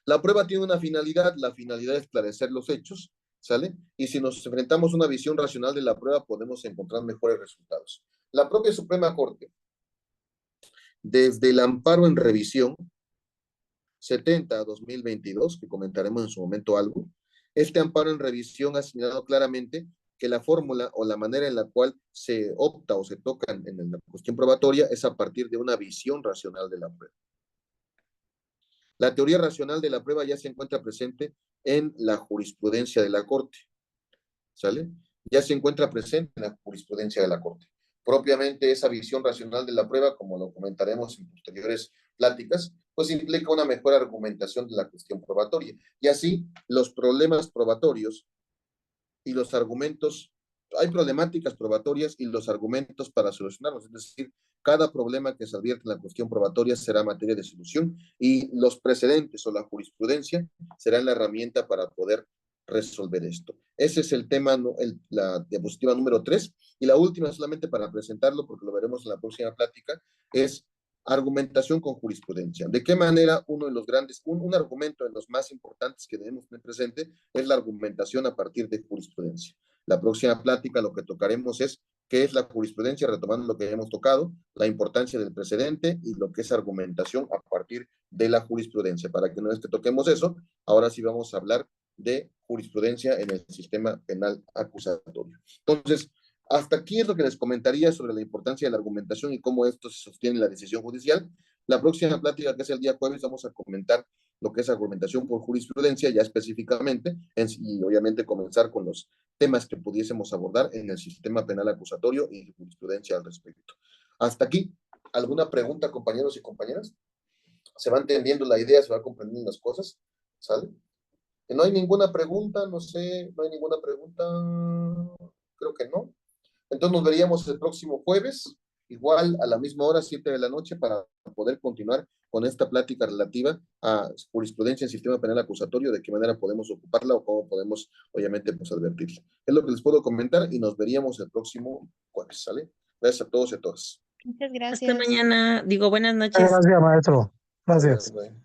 La prueba tiene una finalidad, la finalidad es esclarecer los hechos, ¿sale? Y si nos enfrentamos a una visión racional de la prueba, podemos encontrar mejores resultados. La propia Suprema Corte, desde el amparo en revisión 70 a 2022, que comentaremos en su momento algo, este amparo en revisión ha señalado claramente que la fórmula o la manera en la cual se opta o se toca en la cuestión probatoria es a partir de una visión racional de la prueba. La teoría racional de la prueba ya se encuentra presente en la jurisprudencia de la Corte, ¿sale? Ya se encuentra presente en la jurisprudencia de la Corte. Propiamente esa visión racional de la prueba, como lo comentaremos en posteriores pláticas, pues implica una mejor argumentación de la cuestión probatoria. Y así, los problemas probatorios y los argumentos, hay problemáticas probatorias y los argumentos para solucionarlos, es decir, cada problema que se advierte en la cuestión probatoria será materia de solución y los precedentes o la jurisprudencia serán la herramienta para poder resolver esto. Ese es el tema, la diapositiva número 3, y la última solamente para presentarlo, porque lo veremos en la próxima plática, es argumentación con jurisprudencia. ¿De qué manera uno de los grandes, un argumento de los más importantes que debemos tener presente es la argumentación a partir de jurisprudencia? La próxima plática lo que tocaremos es qué es la jurisprudencia, retomando lo que hemos tocado, la importancia del precedente y lo que es argumentación a partir de la jurisprudencia. Para que una vez que toquemos eso, ahora sí vamos a hablar de jurisprudencia en el sistema penal acusatorio. Entonces, hasta aquí es lo que les comentaría sobre la importancia de la argumentación y cómo esto se sostiene en la decisión judicial. La próxima plática, que es el día jueves, vamos a comentar lo que es argumentación por jurisprudencia, ya específicamente, y obviamente comenzar con los temas que pudiésemos abordar en el sistema penal acusatorio y jurisprudencia al respecto. Hasta aquí, ¿alguna pregunta, compañeros y compañeras? ¿Se va entendiendo la idea? ¿Se va comprendiendo las cosas? ¿Sale? Que no hay ninguna pregunta, no sé, no hay ninguna pregunta, creo que no. Entonces nos veríamos el próximo jueves, igual a la misma hora, 7 de la noche, para poder continuar con esta plática relativa a jurisprudencia en sistema penal acusatorio, de qué manera podemos ocuparla o cómo podemos, obviamente, pues advertirla. Es lo que les puedo comentar y nos veríamos el próximo jueves, ¿sale? Gracias a todos y a todas. Muchas Hasta gracias. mañana. Digo, buenas noches. Gracias, maestro. Gracias. Bye, bye.